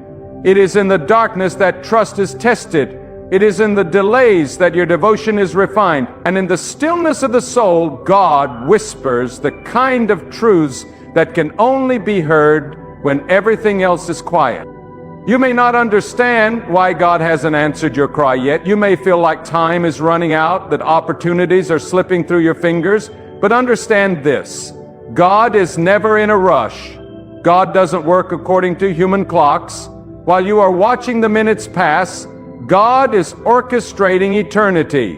It is in the darkness that trust is tested. It is in the delays that your devotion is refined. And in the stillness of the soul, God whispers the kind of truths that can only be heard when everything else is quiet. You may not understand why God hasn't answered your cry yet. You may feel like time is running out, that opportunities are slipping through your fingers. But understand this: God is never in a rush. God doesn't work according to human clocks. While you are watching the minutes pass, God is orchestrating eternity.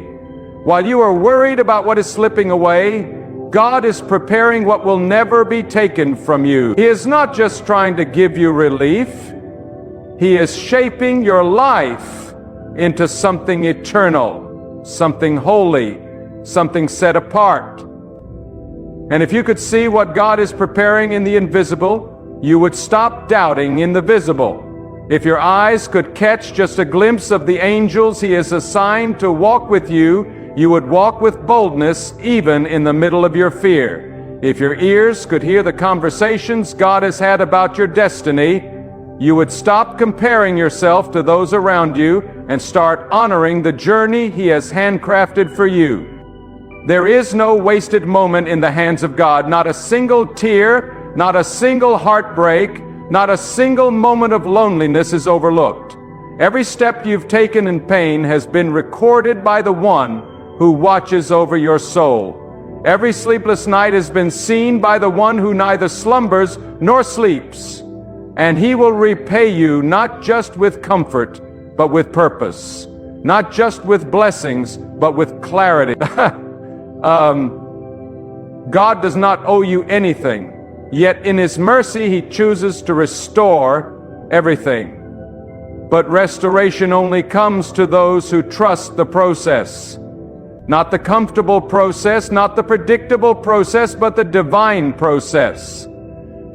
While you are worried about what is slipping away, God is preparing what will never be taken from you. He is not just trying to give you relief. He is shaping your life into something eternal, something holy, something set apart. And if you could see what God is preparing in the invisible, you would stop doubting in the visible. If your eyes could catch just a glimpse of the angels He has assigned to walk with you, you would walk with boldness even in the middle of your fear. If your ears could hear the conversations God has had about your destiny, you would stop comparing yourself to those around you and start honoring the journey He has handcrafted for you. There is no wasted moment in the hands of God, not a single tear, not a single heartbreak, not a single moment of loneliness is overlooked. Every step you've taken in pain has been recorded by the One who watches over your soul. Every sleepless night has been seen by the One who neither slumbers nor sleeps. And He will repay you not just with comfort, but with purpose. Not just with blessings, but with clarity. God does not owe you anything. Yet in His mercy, He chooses to restore everything. But restoration only comes to those who trust the process. Not the comfortable process, not the predictable process, but the divine process.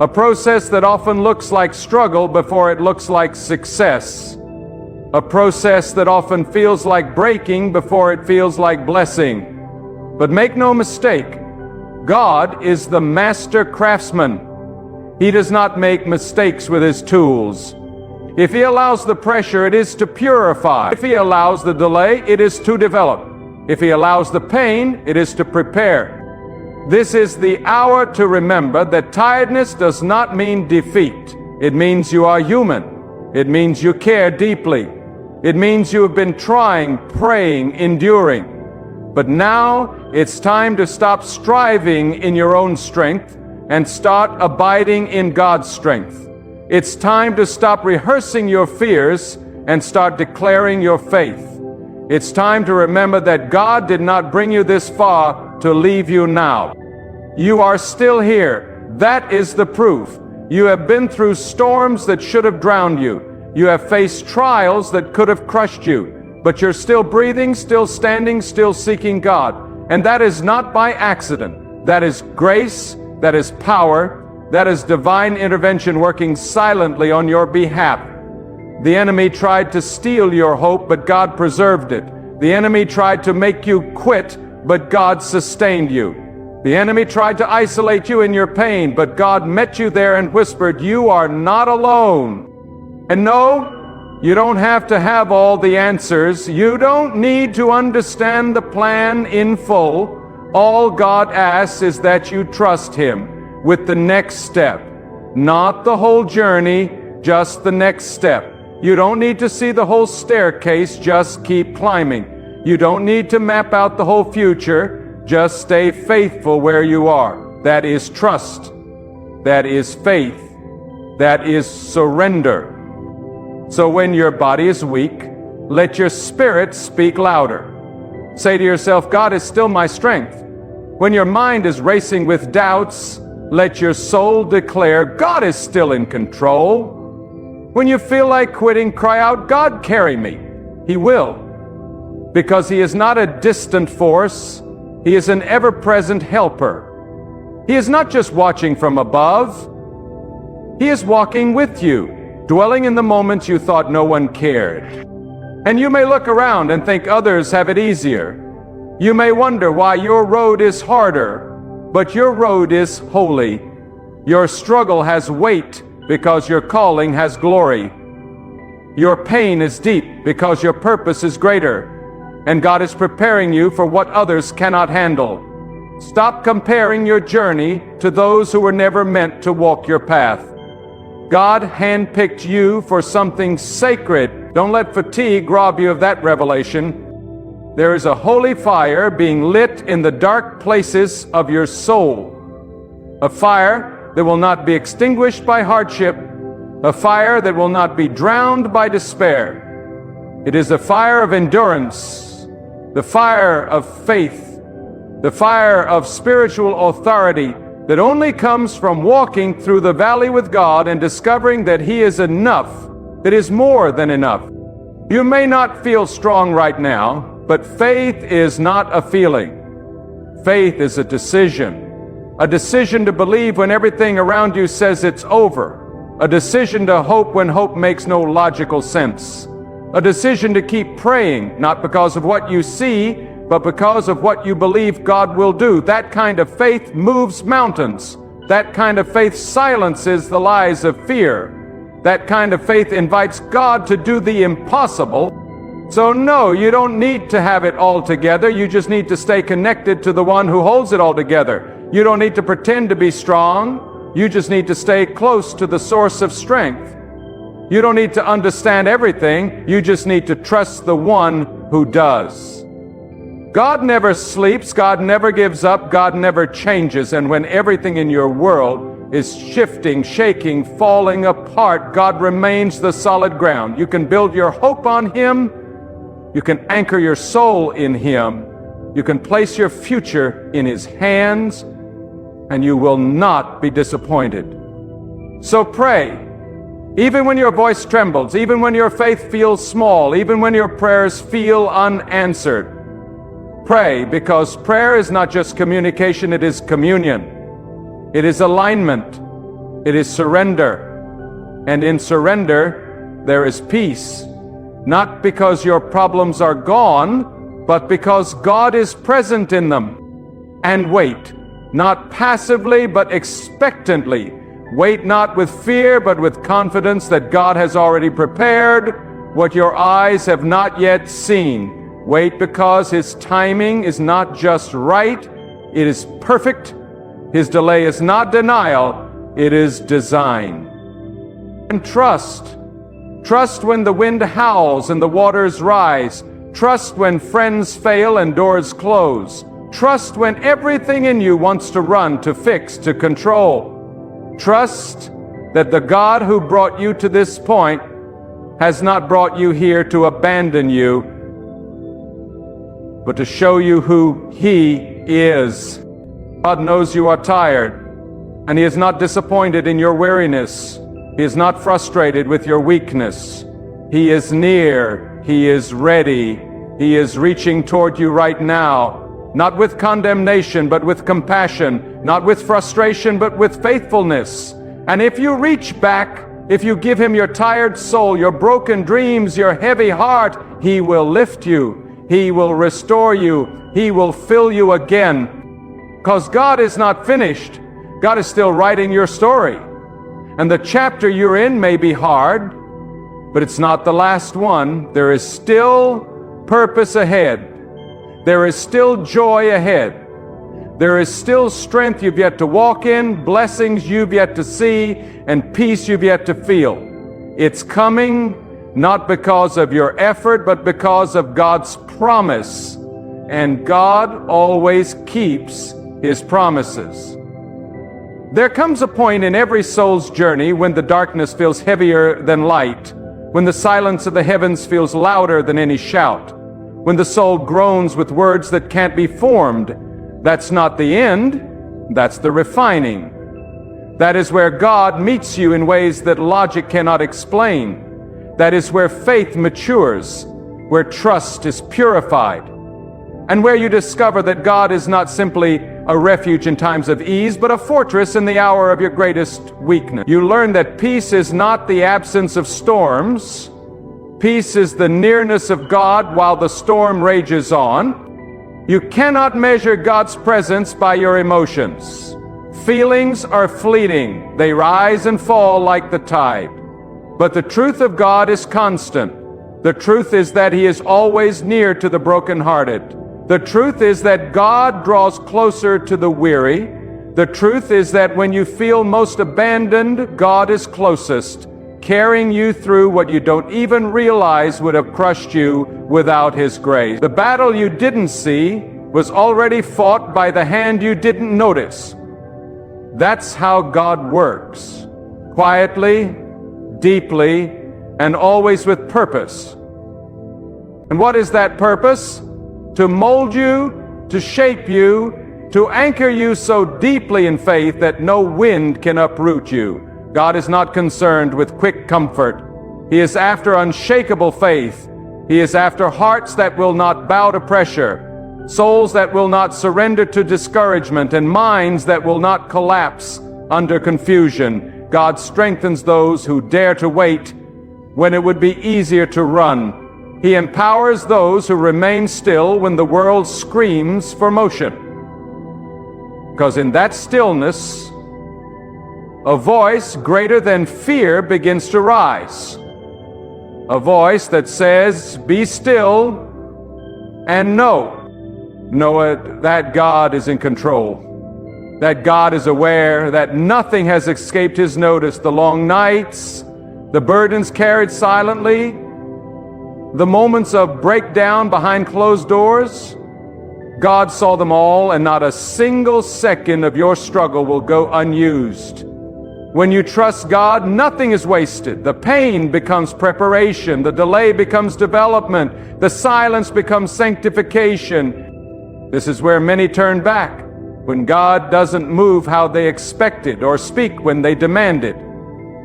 A process that often looks like struggle before it looks like success. A process that often feels like breaking before it feels like blessing. But make no mistake, God is the master craftsman. He does not make mistakes with His tools. If He allows the pressure, it is to purify. If He allows the delay, it is to develop. If He allows the pain, it is to prepare. This is the hour to remember that tiredness does not mean defeat. It means you are human. It means you care deeply. It means you have been trying, praying, enduring. But now it's time to stop striving in your own strength and start abiding in God's strength. It's time to stop rehearsing your fears and start declaring your faith. It's time to remember that God did not bring you this far to leave you now. You are still here. That is the proof. You have been through storms that should have drowned you. You have faced trials that could have crushed you. But you're still breathing, still standing, still seeking God. And that is not by accident. That is grace, that is power, that is divine intervention working silently on your behalf. The enemy tried to steal your hope, but God preserved it. The enemy tried to make you quit, but God sustained you. The enemy tried to isolate you in your pain, but God met you there and whispered, "You are not alone." And no, you don't have to have all the answers. You don't need to understand the plan in full. All God asks is that you trust Him with the next step. Not the whole journey, just the next step. You don't need to see the whole staircase, just keep climbing. You don't need to map out the whole future, just stay faithful where you are. That is trust. That is faith. That is surrender. So when your body is weak, let your spirit speak louder. Say to yourself, God is still my strength. When your mind is racing with doubts, let your soul declare, God is still in control. When you feel like quitting, cry out, God, carry me. He will. Because He is not a distant force. He is an ever-present helper. He is not just watching from above. He is walking with you, dwelling in the moments you thought no one cared. And you may look around and think others have it easier. You may wonder why your road is harder, but your road is holy. Your struggle has weight because your calling has glory. Your pain is deep because your purpose is greater. And God is preparing you for what others cannot handle. Stop comparing your journey to those who were never meant to walk your path. God handpicked you for something sacred. Don't let fatigue rob you of that revelation. There is a holy fire being lit in the dark places of your soul. A fire that will not be extinguished by hardship. A fire that will not be drowned by despair. It is a fire of endurance. The fire of faith, the fire of spiritual authority that only comes from walking through the valley with God and discovering that He is enough, that is more than enough. You may not feel strong right now, but faith is not a feeling. Faith is a decision to believe when everything around you says it's over, a decision to hope when hope makes no logical sense. A decision to keep praying, not because of what you see, but because of what you believe God will do. That kind of faith moves mountains. That kind of faith silences the lies of fear. That kind of faith invites God to do the impossible. So no, you don't need to have it all together. You just need to stay connected to the one who holds it all together. You don't need to pretend to be strong. You just need to stay close to the source of strength. You don't need to understand everything. You just need to trust the one who does. God never sleeps. God never gives up. God never changes. And when everything in your world is shifting, shaking, falling apart, God remains the solid ground. You can build your hope on Him. You can anchor your soul in Him. You can place your future in His hands, and you will not be disappointed. So pray. Even when your voice trembles, even when your faith feels small, even when your prayers feel unanswered, pray, because prayer is not just communication, it is communion. It is alignment. It is surrender. And in surrender, there is peace. Not because your problems are gone, but because God is present in them. And wait, not passively, but expectantly. Wait not with fear, but with confidence that God has already prepared what your eyes have not yet seen. Wait because His timing is not just right, it is perfect. His delay is not denial, it is design. And trust. Trust when the wind howls and the waters rise. Trust when friends fail and doors close. Trust when everything in you wants to run, to fix, to control. Trust that the God who brought you to this point has not brought you here to abandon you, but to show you who He is. God knows you are tired, and He is not disappointed in your weariness. He is not frustrated with your weakness. He is near. He is ready. He is reaching toward you right now. Not with condemnation, but with compassion. Not with frustration, but with faithfulness. And if you reach back, if you give Him your tired soul, your broken dreams, your heavy heart, He will lift you. He will restore you. He will fill you again. Because God is not finished. God is still writing your story. And the chapter you're in may be hard, but it's not the last one. There is still purpose ahead. There is still joy ahead. There is still strength you've yet to walk in, blessings you've yet to see, and peace you've yet to feel. It's coming not because of your effort, but because of God's promise. And God always keeps His promises. There comes a point in every soul's journey when the darkness feels heavier than light, when the silence of the heavens feels louder than any shout, when the soul groans with words that can't be formed. That's not the end, that's the refining. That is where God meets you in ways that logic cannot explain. That is where faith matures, where trust is purified, and where you discover that God is not simply a refuge in times of ease, but a fortress in the hour of your greatest weakness. You learn that peace is not the absence of storms. Peace is the nearness of God while the storm rages on. You cannot measure God's presence by your emotions. Feelings are fleeting. They rise and fall like the tide. But the truth of God is constant. The truth is that He is always near to the brokenhearted. The truth is that God draws closer to the weary. The truth is that when you feel most abandoned, God is closest, carrying you through what you don't even realize would have crushed you without His grace. The battle you didn't see was already fought by the hand you didn't notice. That's how God works. Quietly, deeply, and always with purpose. And what is that purpose? To mold you, to shape you, to anchor you so deeply in faith that no wind can uproot you. God is not concerned with quick comfort. He is after unshakable faith. He is after hearts that will not bow to pressure, souls that will not surrender to discouragement, and minds that will not collapse under confusion. God strengthens those who dare to wait when it would be easier to run. He empowers those who remain still when the world screams for motion. Because in that stillness, a voice greater than fear begins to rise. A voice that says, be still and know that God is in control. That God is aware, that nothing has escaped His notice. The long nights, the burdens carried silently, the moments of breakdown behind closed doors, God saw them all, and not a single second of your struggle will go unused. When you trust God, nothing is wasted. The pain becomes preparation. The delay becomes development. The silence becomes sanctification. This is where many turn back, when God doesn't move how they expected or speak when they demanded.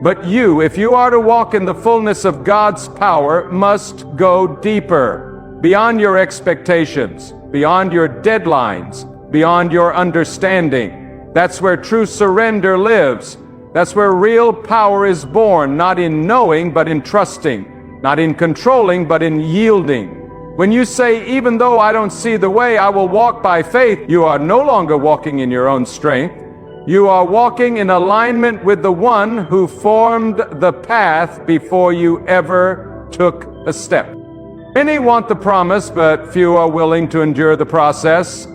But you, if you are to walk in the fullness of God's power, must go deeper, beyond your expectations, beyond your deadlines, beyond your understanding. That's where true surrender lives. That's where real power is born, not in knowing, but in trusting, not in controlling, but in yielding. When you say, even though I don't see the way, I will walk by faith, you are no longer walking in your own strength. You are walking in alignment with the one who formed the path before you ever took a step. Many want the promise, but few are willing to endure the process.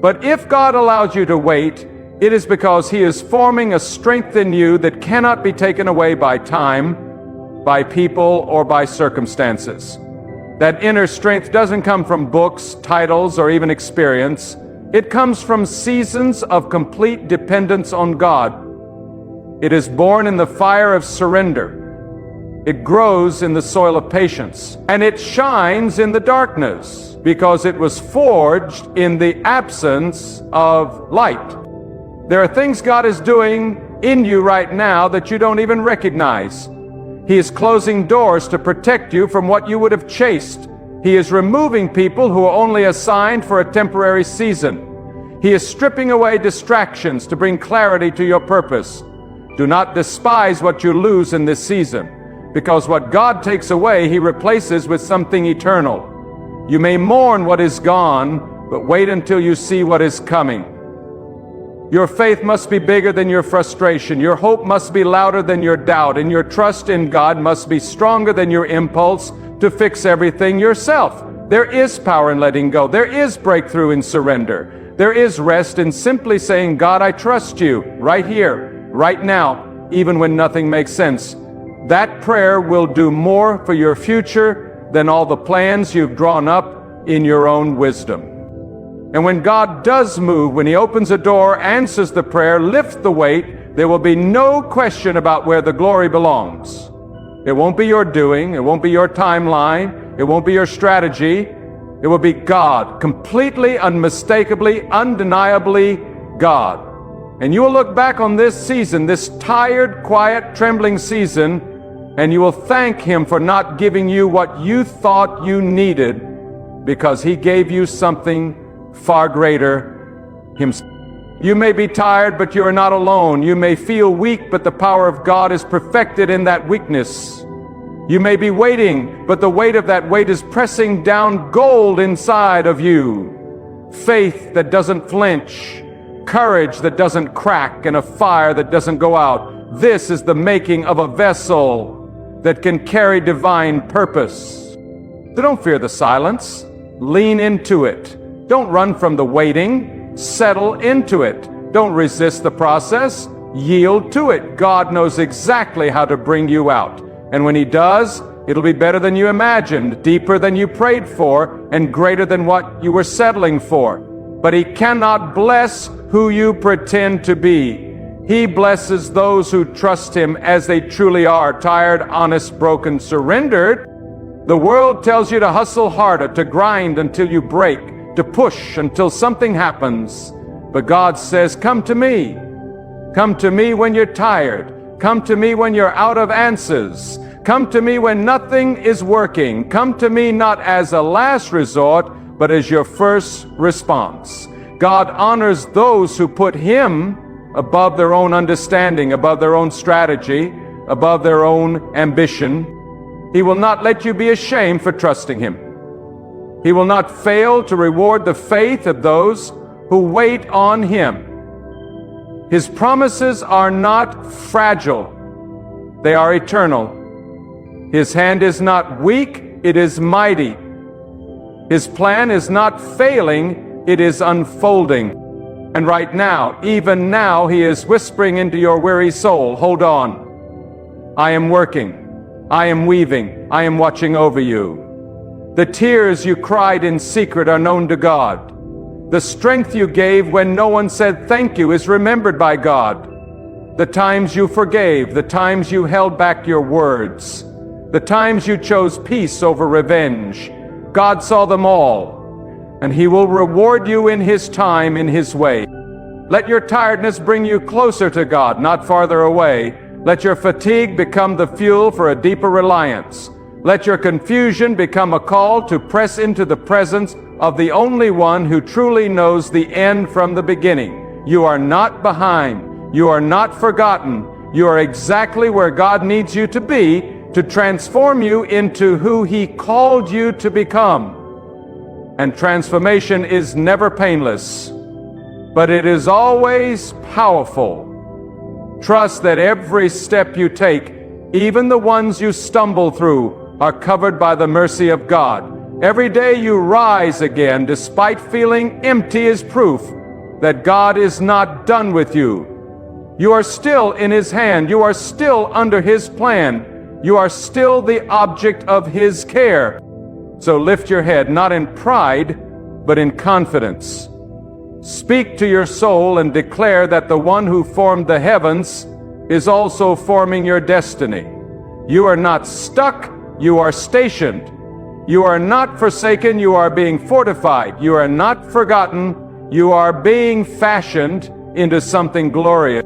But if God allows you to wait, it is because He is forming a strength in you that cannot be taken away by time, by people, or by circumstances. That inner strength doesn't come from books, titles, or even experience. It comes from seasons of complete dependence on God. It is born in the fire of surrender. It grows in the soil of patience. And it shines in the darkness because it was forged in the absence of light. There are things God is doing in you right now that you don't even recognize. He is closing doors to protect you from what you would have chased. He is removing people who are only assigned for a temporary season. He is stripping away distractions to bring clarity to your purpose. Do not despise what you lose in this season, because what God takes away, He replaces with something eternal. You may mourn what is gone, but wait until you see what is coming. Your faith must be bigger than your frustration. Your hope must be louder than your doubt, and your trust in God must be stronger than your impulse to fix everything yourself. There is power in letting go. There is breakthrough in surrender. There is rest in simply saying, God, I trust you right here, right now, even when nothing makes sense. That prayer will do more for your future than all the plans you've drawn up in your own wisdom. And when God does move, when He opens a door, answers the prayer, lifts the weight, there will be no question about where the glory belongs. It won't be your doing. It won't be your timeline. It won't be your strategy. It will be God, completely, unmistakably, undeniably God. And you will look back on this season, this tired, quiet, trembling season, and you will thank Him for not giving you what you thought you needed, because He gave you something far greater Himself. You may be tired, but you are not alone. You may feel weak, but the power of God is perfected in that weakness. You may be waiting, but the weight of that weight is pressing down gold inside of you. Faith that doesn't flinch, courage that doesn't crack, and a fire that doesn't go out. This is the making of a vessel that can carry divine purpose. So don't fear the silence. Lean into it. Don't run from the waiting. Settle into it. Don't resist the process. Yield to it. God knows exactly how to bring you out. And when He does, it'll be better than you imagined, deeper than you prayed for, and greater than what you were settling for. But He cannot bless who you pretend to be. He blesses those who trust Him as they truly are, tired, honest, broken, surrendered. The world tells you to hustle harder, to grind until you break, to push until something happens. But God says, come to me. Come to me when you're tired. Come to me when you're out of answers. Come to me when nothing is working. Come to me not as a last resort, but as your first response. God honors those who put Him above their own understanding, above their own strategy, above their own ambition. He will not let you be ashamed for trusting Him. He will not fail to reward the faith of those who wait on Him. His promises are not fragile. They are eternal. His hand is not weak, it is mighty. His plan is not failing, it is unfolding. And right now, even now, He is whispering into your weary soul, hold on. I am working. I am weaving. I am watching over you. The tears you cried in secret are known to God. The strength you gave when no one said thank you is remembered by God. The times you forgave, the times you held back your words, the times you chose peace over revenge, God saw them all, and He will reward you in His time, in His way. Let your tiredness bring you closer to God, not farther away. Let your fatigue become the fuel for a deeper reliance. Let your confusion become a call to press into the presence of the only one who truly knows the end from the beginning. You are not behind. You are not forgotten. You are exactly where God needs you to be to transform you into who He called you to become. And transformation is never painless, but it is always powerful. Trust that every step you take, even the ones you stumble through, are covered by the mercy of God. Every day you rise again, despite feeling empty, is proof that God is not done with you. You are still in His hand. You are still under His plan. You are still the object of His care. So lift your head, not in pride, but in confidence. Speak to your soul and declare that the one who formed the heavens is also forming your destiny. You are not stuck, you are stationed. You are not forsaken, you are being fortified. You are not forgotten, you are being fashioned into something glorious.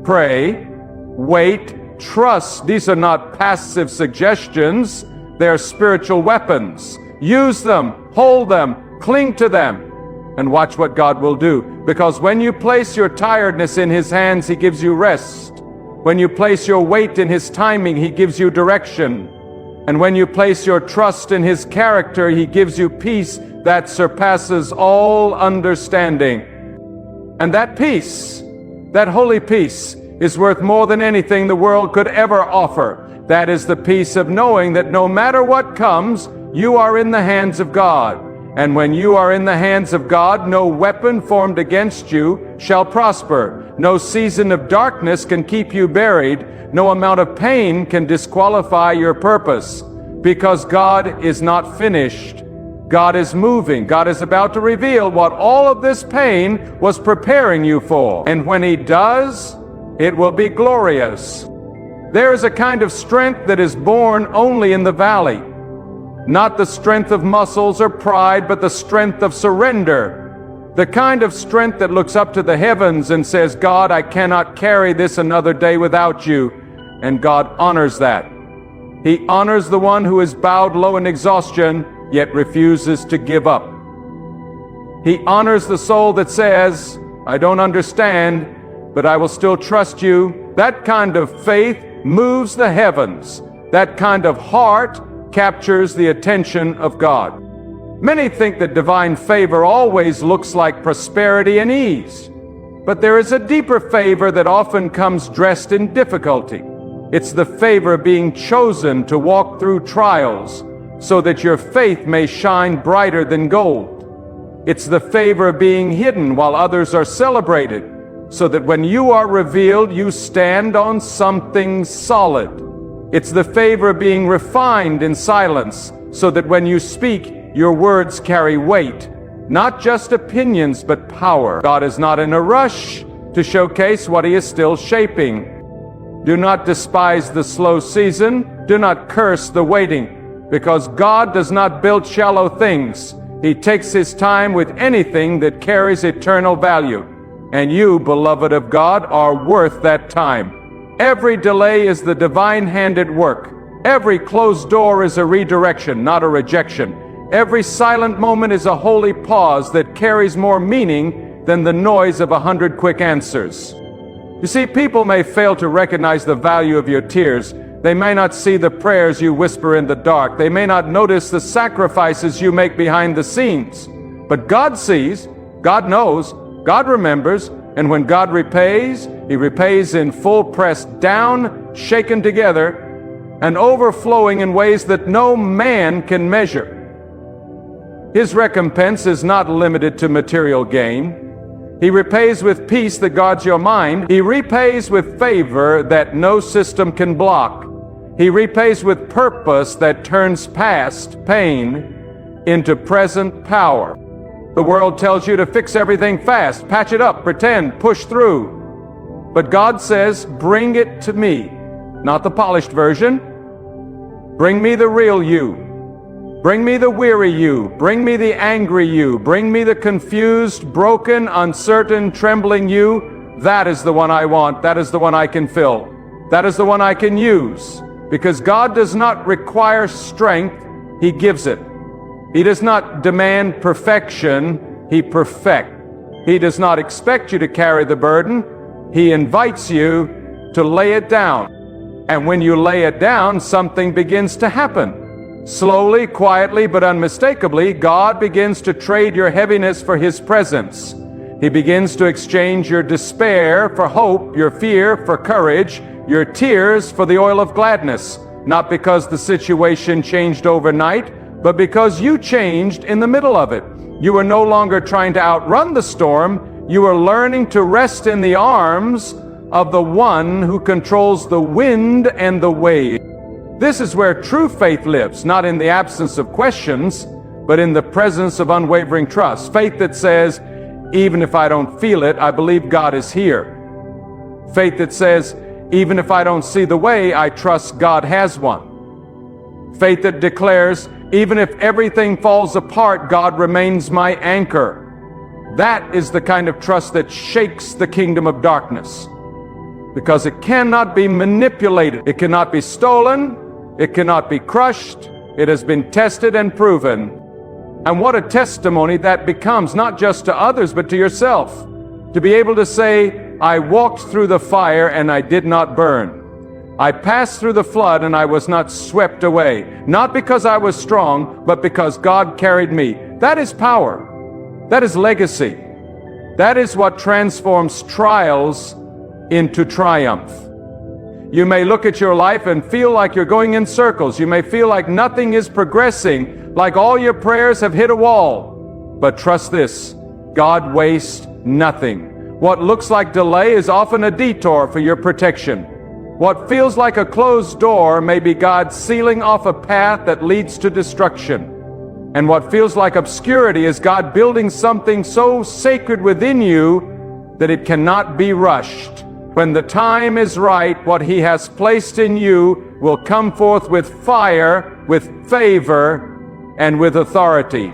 Pray, wait, trust. These are not passive suggestions, they are spiritual weapons. Use them, hold them, cling to them, and watch what God will do. Because when you place your tiredness in His hands, He gives you rest. When you place your weight in His timing, He gives you direction. And when you place your trust in His character, He gives you peace that surpasses all understanding. And that peace, that holy peace, is worth more than anything the world could ever offer. That is the peace of knowing that no matter what comes, you are in the hands of God. And when you are in the hands of God, no weapon formed against you shall prosper. No season of darkness can keep you buried. No amount of pain can disqualify your purpose. Because God is not finished. God is moving. God is about to reveal what all of this pain was preparing you for. And when He does, it will be glorious. There is a kind of strength that is born only in the valley. Not the strength of muscles or pride, but the strength of surrender. The kind of strength that looks up to the heavens and says, God, I cannot carry this another day without you. And God honors that. He honors the one who is bowed low in exhaustion, yet refuses to give up. He honors the soul that says, I don't understand, but I will still trust you. That kind of faith moves the heavens. That kind of heart captures the attention of God. Many think that divine favor always looks like prosperity and ease. But there is a deeper favor that often comes dressed in difficulty. It's the favor of being chosen to walk through trials so that your faith may shine brighter than gold. It's the favor of being hidden while others are celebrated, so that when you are revealed, you stand on something solid. It's the favor of being refined in silence, so that when you speak, your words carry weight. Not just opinions, but power. God is not in a rush to showcase what He is still shaping. Do not despise the slow season. Do not curse the waiting, because God does not build shallow things. He takes His time with anything that carries eternal value. And you, beloved of God, are worth that time. Every delay is the divine hand at work. Every closed door is a redirection, not a rejection. Every silent moment is a holy pause that carries more meaning than the noise of 100 quick answers. You see, people may fail to recognize the value of your tears. They may not see the prayers you whisper in the dark. They may not notice the sacrifices you make behind the scenes. But God sees, God knows, God remembers, and when God repays, He repays in full, pressed down, shaken together, and overflowing in ways that no man can measure. His recompense is not limited to material gain. He repays with peace that guards your mind. He repays with favor that no system can block. He repays with purpose that turns past pain into present power. The world tells you to fix everything fast, patch it up, pretend, push through. But God says, bring it to me. Not the polished version. Bring me the real you. Bring me the weary you. Bring me the angry you. Bring me the confused, broken, uncertain, trembling you. That is the one I want. That is the one I can fill. That is the one I can use. Because God does not require strength, He gives it. He does not demand perfection, He perfects. He does not expect you to carry the burden. He invites you to lay it down. And when you lay it down, something begins to happen. Slowly, quietly, but unmistakably, God begins to trade your heaviness for His presence. He begins to exchange your despair for hope, your fear for courage, your tears for the oil of gladness. Not because the situation changed overnight, but because you changed in the middle of it. You are no longer trying to outrun the storm. You are learning to rest in the arms of the one who controls the wind and the wave. This is where true faith lives, not in the absence of questions, but in the presence of unwavering trust. Faith that says, even if I don't feel it, I believe God is here. Faith that says, even if I don't see the way, I trust God has one. Faith that declares, even if everything falls apart, God remains my anchor. That is the kind of trust that shakes the kingdom of darkness. Because it cannot be manipulated. It cannot be stolen. It cannot be crushed. It has been tested and proven. And what a testimony that becomes, not just to others, but to yourself. To be able to say, I walked through the fire and I did not burn. I passed through the flood and I was not swept away. Not because I was strong, but because God carried me. That is power. That is legacy. That is what transforms trials into triumph. You may look at your life and feel like you're going in circles. You may feel like nothing is progressing, like all your prayers have hit a wall. But trust this, God wastes nothing. What looks like delay is often a detour for your protection. What feels like a closed door may be God sealing off a path that leads to destruction. And what feels like obscurity is God building something so sacred within you that it cannot be rushed. When the time is right, what He has placed in you will come forth with fire, with favor, and with authority.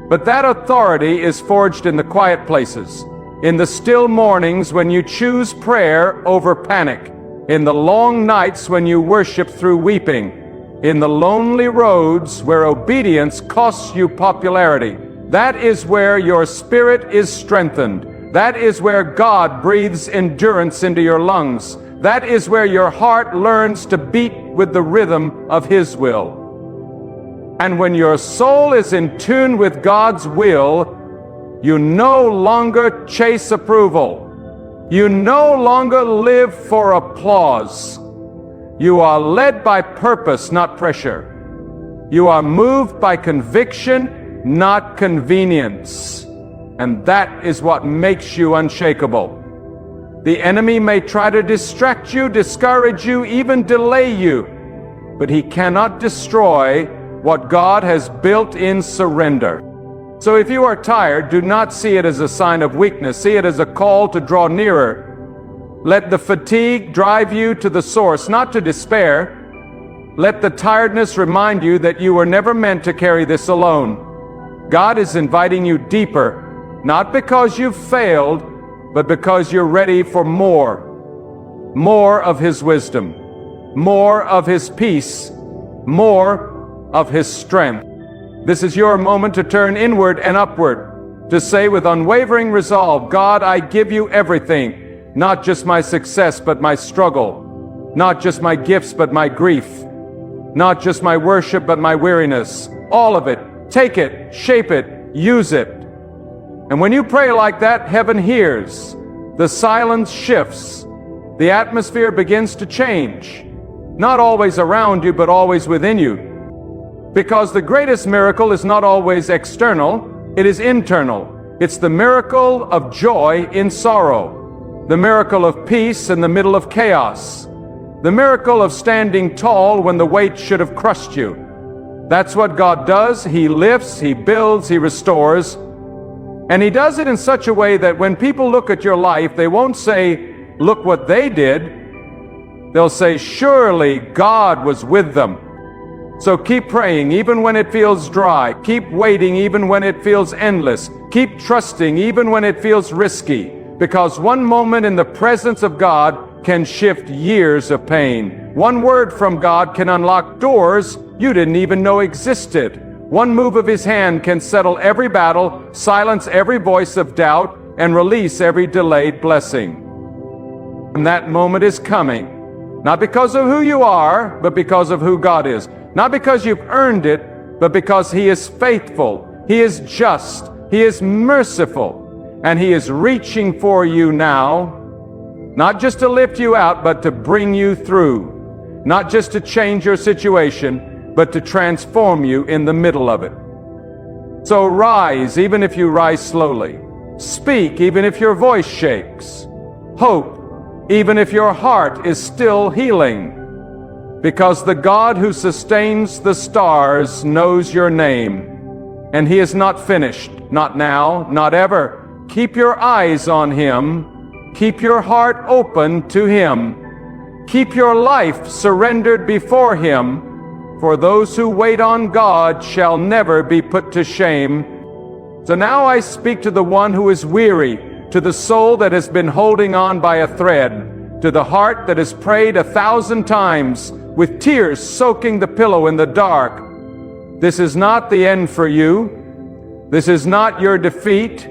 But that authority is forged in the quiet places, in the still mornings when you choose prayer over panic, in the long nights when you worship through weeping, in the lonely roads where obedience costs you popularity. That is where your spirit is strengthened. That is where God breathes endurance into your lungs. That is where your heart learns to beat with the rhythm of His will. And when your soul is in tune with God's will, you no longer chase approval. You no longer live for applause. You are led by purpose, not pressure. You are moved by conviction, not convenience. And that is what makes you unshakable. The enemy may try to distract you, discourage you, even delay you, but he cannot destroy what God has built in surrender. So if you are tired, do not see it as a sign of weakness. See it as a call to draw nearer. Let the fatigue drive you to the source, not to despair. Let the tiredness remind you that you were never meant to carry this alone. God is inviting you deeper, not because you've failed, but because you're ready for more. More of His wisdom, more of His peace, more of His strength. This is your moment to turn inward and upward, to say with unwavering resolve, God, I give you everything, not just my success, but my struggle, not just my gifts, but my grief, not just my worship, but my weariness, all of it. Take it, shape it, use it. And when you pray like that, heaven hears. The silence shifts. The atmosphere begins to change. Not always around you, but always within you. Because the greatest miracle is not always external, it is internal. It's the miracle of joy in sorrow. The miracle of peace in the middle of chaos. The miracle of standing tall when the weight should have crushed you. That's what God does. He lifts, He builds, He restores. And He does it in such a way that when people look at your life, they won't say, look what they did. They'll say, surely God was with them. So keep praying even when it feels dry. Keep waiting even when it feels endless. Keep trusting even when it feels risky. Because one moment in the presence of God can shift years of pain. One word from God can unlock doors you didn't even know existed. One move of His hand can settle every battle, silence every voice of doubt, and release every delayed blessing. And that moment is coming, not because of who you are, but because of who God is. Not because you've earned it, but because He is faithful, He is just, He is merciful, and He is reaching for you now, not just to lift you out, but to bring you through. Not just to change your situation, but to transform you in the middle of it. So rise, even if you rise slowly. Speak, even if your voice shakes. Hope, even if your heart is still healing. Because the God who sustains the stars knows your name. And He is not finished, not now, not ever. Keep your eyes on Him. Keep your heart open to Him. Keep your life surrendered before Him. For those who wait on God shall never be put to shame. So now I speak to the one who is weary, to the soul that has been holding on by a thread, to the heart that has prayed 1,000 times, with tears soaking the pillow in the dark. This is not the end for you. This is not your defeat.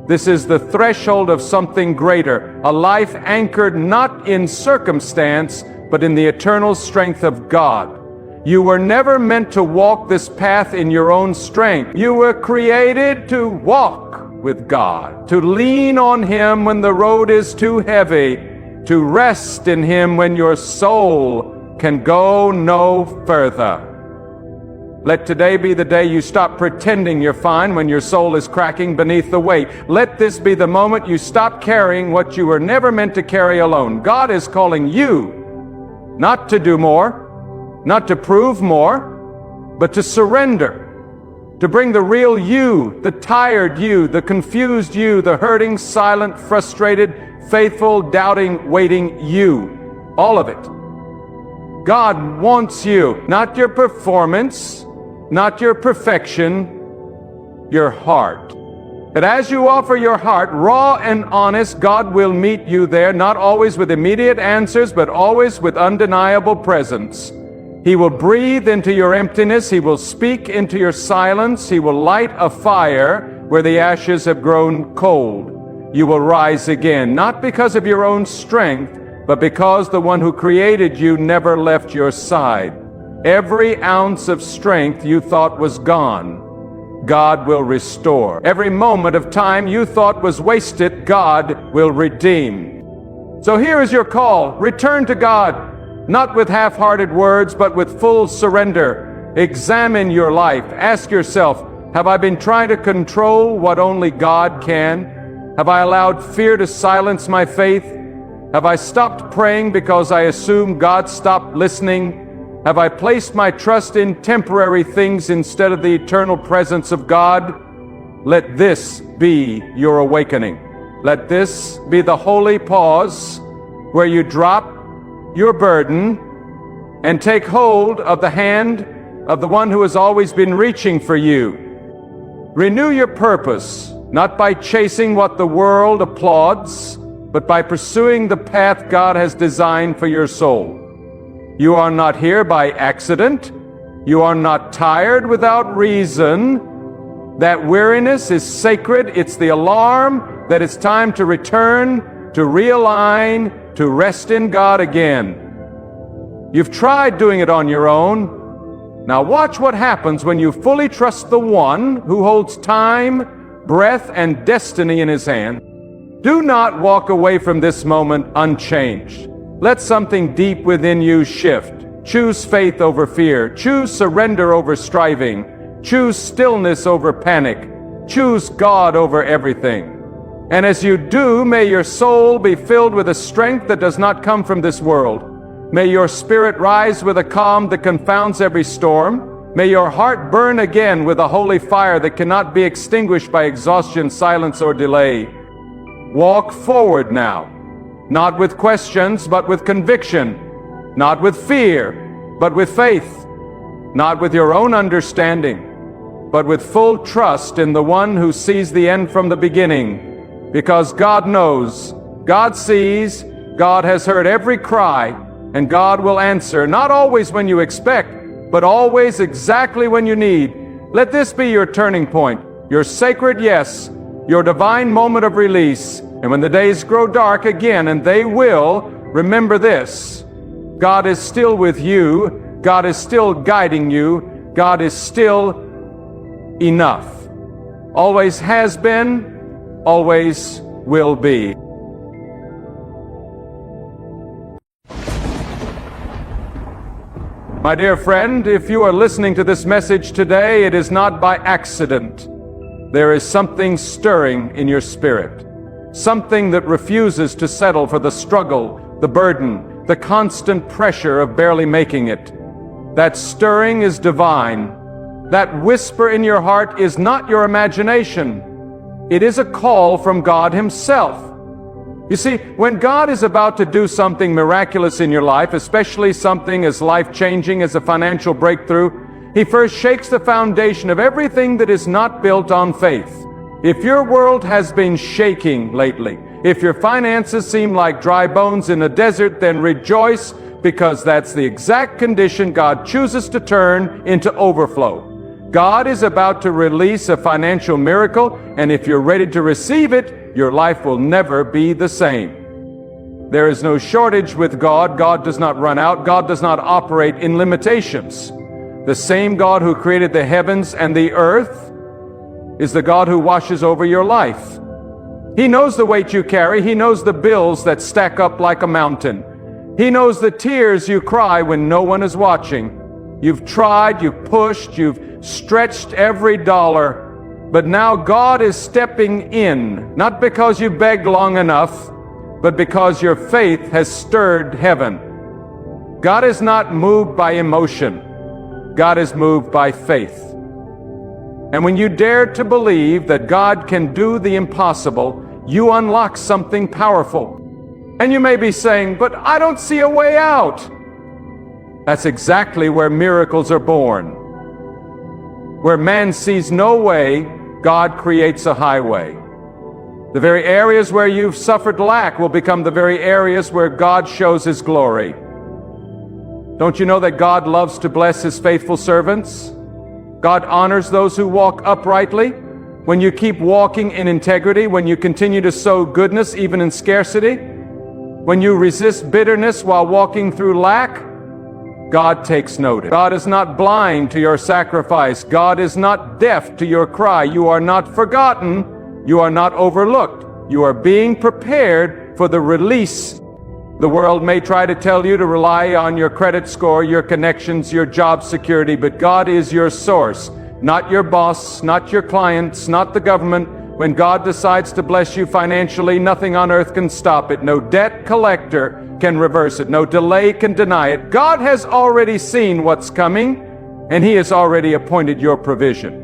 This is the threshold of something greater, a life anchored not in circumstance, but in the eternal strength of God. You were never meant to walk this path in your own strength. You were created to walk with God, to lean on Him when the road is too heavy, to rest in Him when your soul can go no further. Let today be the day you stop pretending you're fine when your soul is cracking beneath the weight. Let this be the moment you stop carrying what you were never meant to carry alone. God is calling you not to do more, not to prove more, but to surrender, to bring the real you, the tired you, the confused you, the hurting, silent, frustrated, faithful, doubting, waiting you. All of it. God wants you, not your performance, not your perfection, your heart. But as you offer your heart, raw and honest, God will meet you there, not always with immediate answers, but always with undeniable presence. He will breathe into your emptiness. He will speak into your silence. He will light a fire where the ashes have grown cold. You will rise again, not because of your own strength, but because the one who created you never left your side. Every ounce of strength you thought was gone, God will restore. Every moment of time you thought was wasted, God will redeem. So here is your call. Return to God, not with half-hearted words, but with full surrender. Examine your life. Ask yourself, have I been trying to control what only God can? Have I allowed fear to silence my faith? Have I stopped praying because I assumed God stopped listening? Have I placed my trust in temporary things instead of the eternal presence of God? Let this be your awakening. Let this be the holy pause where you drop your burden and take hold of the hand of the one who has always been reaching for you. Renew your purpose, not by chasing what the world applauds, but by pursuing the path God has designed for your soul. You are not here by accident. You are not tired without reason. That weariness is sacred. It's the alarm that it's time to return, to realign, to rest in God again. You've tried doing it on your own. Now watch what happens when you fully trust the one who holds time, breath, and destiny in His hand. Do not walk away from this moment unchanged. Let something deep within you shift. Choose faith over fear. Choose surrender over striving. Choose stillness over panic. Choose God over everything. And as you do, may your soul be filled with a strength that does not come from this world. May your spirit rise with a calm that confounds every storm. May your heart burn again with a holy fire that cannot be extinguished by exhaustion, silence, or delay. Walk forward now. Not with questions, but with conviction. Not with fear, but with faith. Not with your own understanding, but with full trust in the one who sees the end from the beginning. Because God knows, God sees, God has heard every cry, and God will answer, not always when you expect, but always exactly when you need. Let this be your turning point, your sacred yes, your divine moment of release. And when the days grow dark again, and they will, remember this: God is still with you, God is still guiding you, God is still enough. Always has been, always will be. My dear friend, if you are listening to this message today, it is not by accident. There is something stirring in your spirit. Something that refuses to settle for the struggle, the burden, the constant pressure of barely making it. That stirring is divine. That whisper in your heart is not your imagination. It is a call from God Himself. You see, when God is about to do something miraculous in your life, especially something as life-changing as a financial breakthrough, He first shakes the foundation of everything that is not built on faith. If your world has been shaking lately, if your finances seem like dry bones in a desert, then rejoice, because that's the exact condition God chooses to turn into overflow. God is about to release a financial miracle, and if you're ready to receive it, your life will never be the same. There is no shortage with God. God does not run out. God does not operate in limitations. The same God who created the heavens and the earth is the God who watches over your life. He knows the weight you carry. He knows the bills that stack up like a mountain. He knows the tears you cry when no one is watching. You've tried, you've pushed, you've stretched every dollar, but now God is stepping in, not because you begged long enough, but because your faith has stirred heaven. God is not moved by emotion. God is moved by faith. And when you dare to believe that God can do the impossible, you unlock something powerful. And you may be saying, but I don't see a way out. That's exactly where miracles are born. Where man sees no way, God creates a highway. The very areas where you've suffered lack will become the very areas where God shows His glory. Don't you know that God loves to bless His faithful servants? God honors those who walk uprightly. When you keep walking in integrity, when you continue to sow goodness even in scarcity, when you resist bitterness while walking through lack, God takes notice. God is not blind to your sacrifice. God is not deaf to your cry. You are not forgotten. You are not overlooked. You are being prepared for the release. The world may try to tell you to rely on your credit score, your connections, your job security, but God is your source, not your boss, not your clients, not the government. When God decides to bless you financially, nothing on earth can stop it. No debt collector can reverse it. No delay can deny it. God has already seen what's coming, and He has already appointed your provision.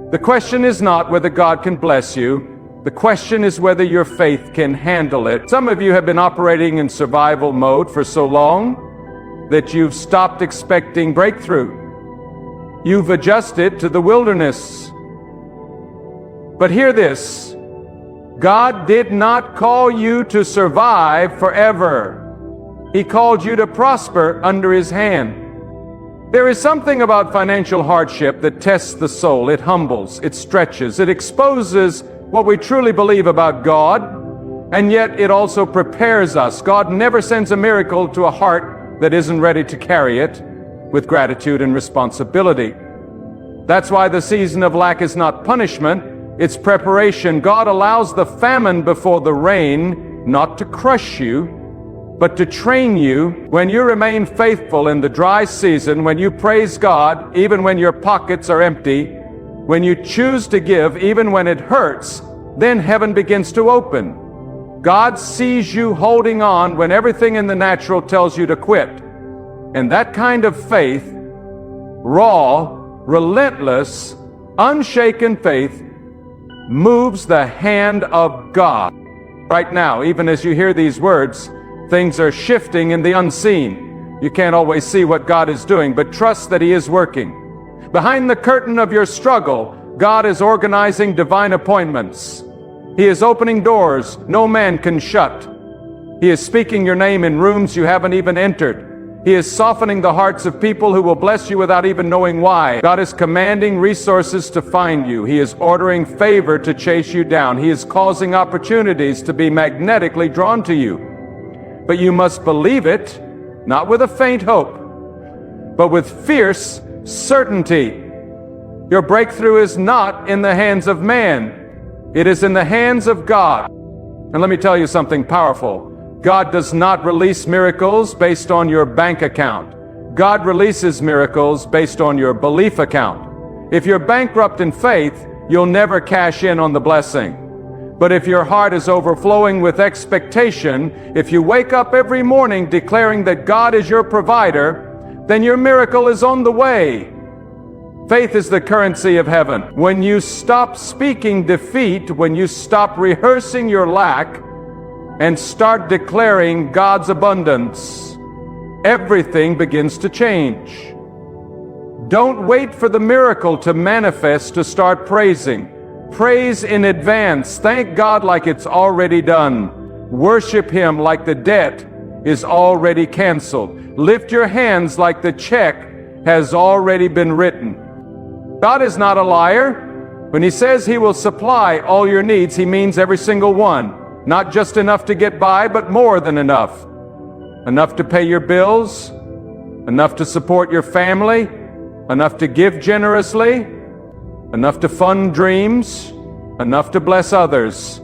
The question is not whether God can bless you. The question is whether your faith can handle it. Some of you have been operating in survival mode for so long that you've stopped expecting breakthrough. You've adjusted to the wilderness. But hear this, God did not call you to survive forever. He called you to prosper under His hand. There is something about financial hardship that tests the soul. It humbles, it stretches, it exposes what we truly believe about God, and yet it also prepares us. God never sends a miracle to a heart that isn't ready to carry it with gratitude and responsibility. That's why the season of lack is not punishment, it's preparation. God allows the famine before the rain not to crush you, but to train you. When you remain faithful in the dry season, when you praise God even when your pockets are empty, when you choose to give even when it hurts, then heaven begins to open. God sees you holding on when everything in the natural tells you to quit. And that kind of faith, raw, relentless, unshaken faith, moves the hand of God. Right now, even as you hear these words, things are shifting in the unseen. You can't always see what God is doing, but trust that He is working. Behind the curtain of your struggle, God is organizing divine appointments. He is opening doors no man can shut. He is speaking your name in rooms you haven't even entered. He is softening the hearts of people who will bless you without even knowing why. God is commanding resources to find you. He is ordering favor to chase you down. He is causing opportunities to be magnetically drawn to you. But you must believe it, not with a faint hope, but with fierce certainty. Your breakthrough is not in the hands of man. It is in the hands of God. And let me tell you something powerful. God does not release miracles based on your bank account. God releases miracles based on your belief account. If you're bankrupt in faith, you'll never cash in on the blessing. But if your heart is overflowing with expectation, if you wake up every morning declaring that God is your provider, then your miracle is on the way. Faith is the currency of heaven. When you stop speaking defeat, when you stop rehearsing your lack, and start declaring God's abundance, everything begins to change. Don't wait for the miracle to manifest to start praising. Praise in advance. Thank God like it's already done. Worship Him like the debt is already canceled. Lift your hands like the check has already been written. God is not a liar. When He says He will supply all your needs, He means every single one. Not just enough to get by, but more than enough. Enough to pay your bills, enough to support your family, enough to give generously, enough to fund dreams, enough to bless others.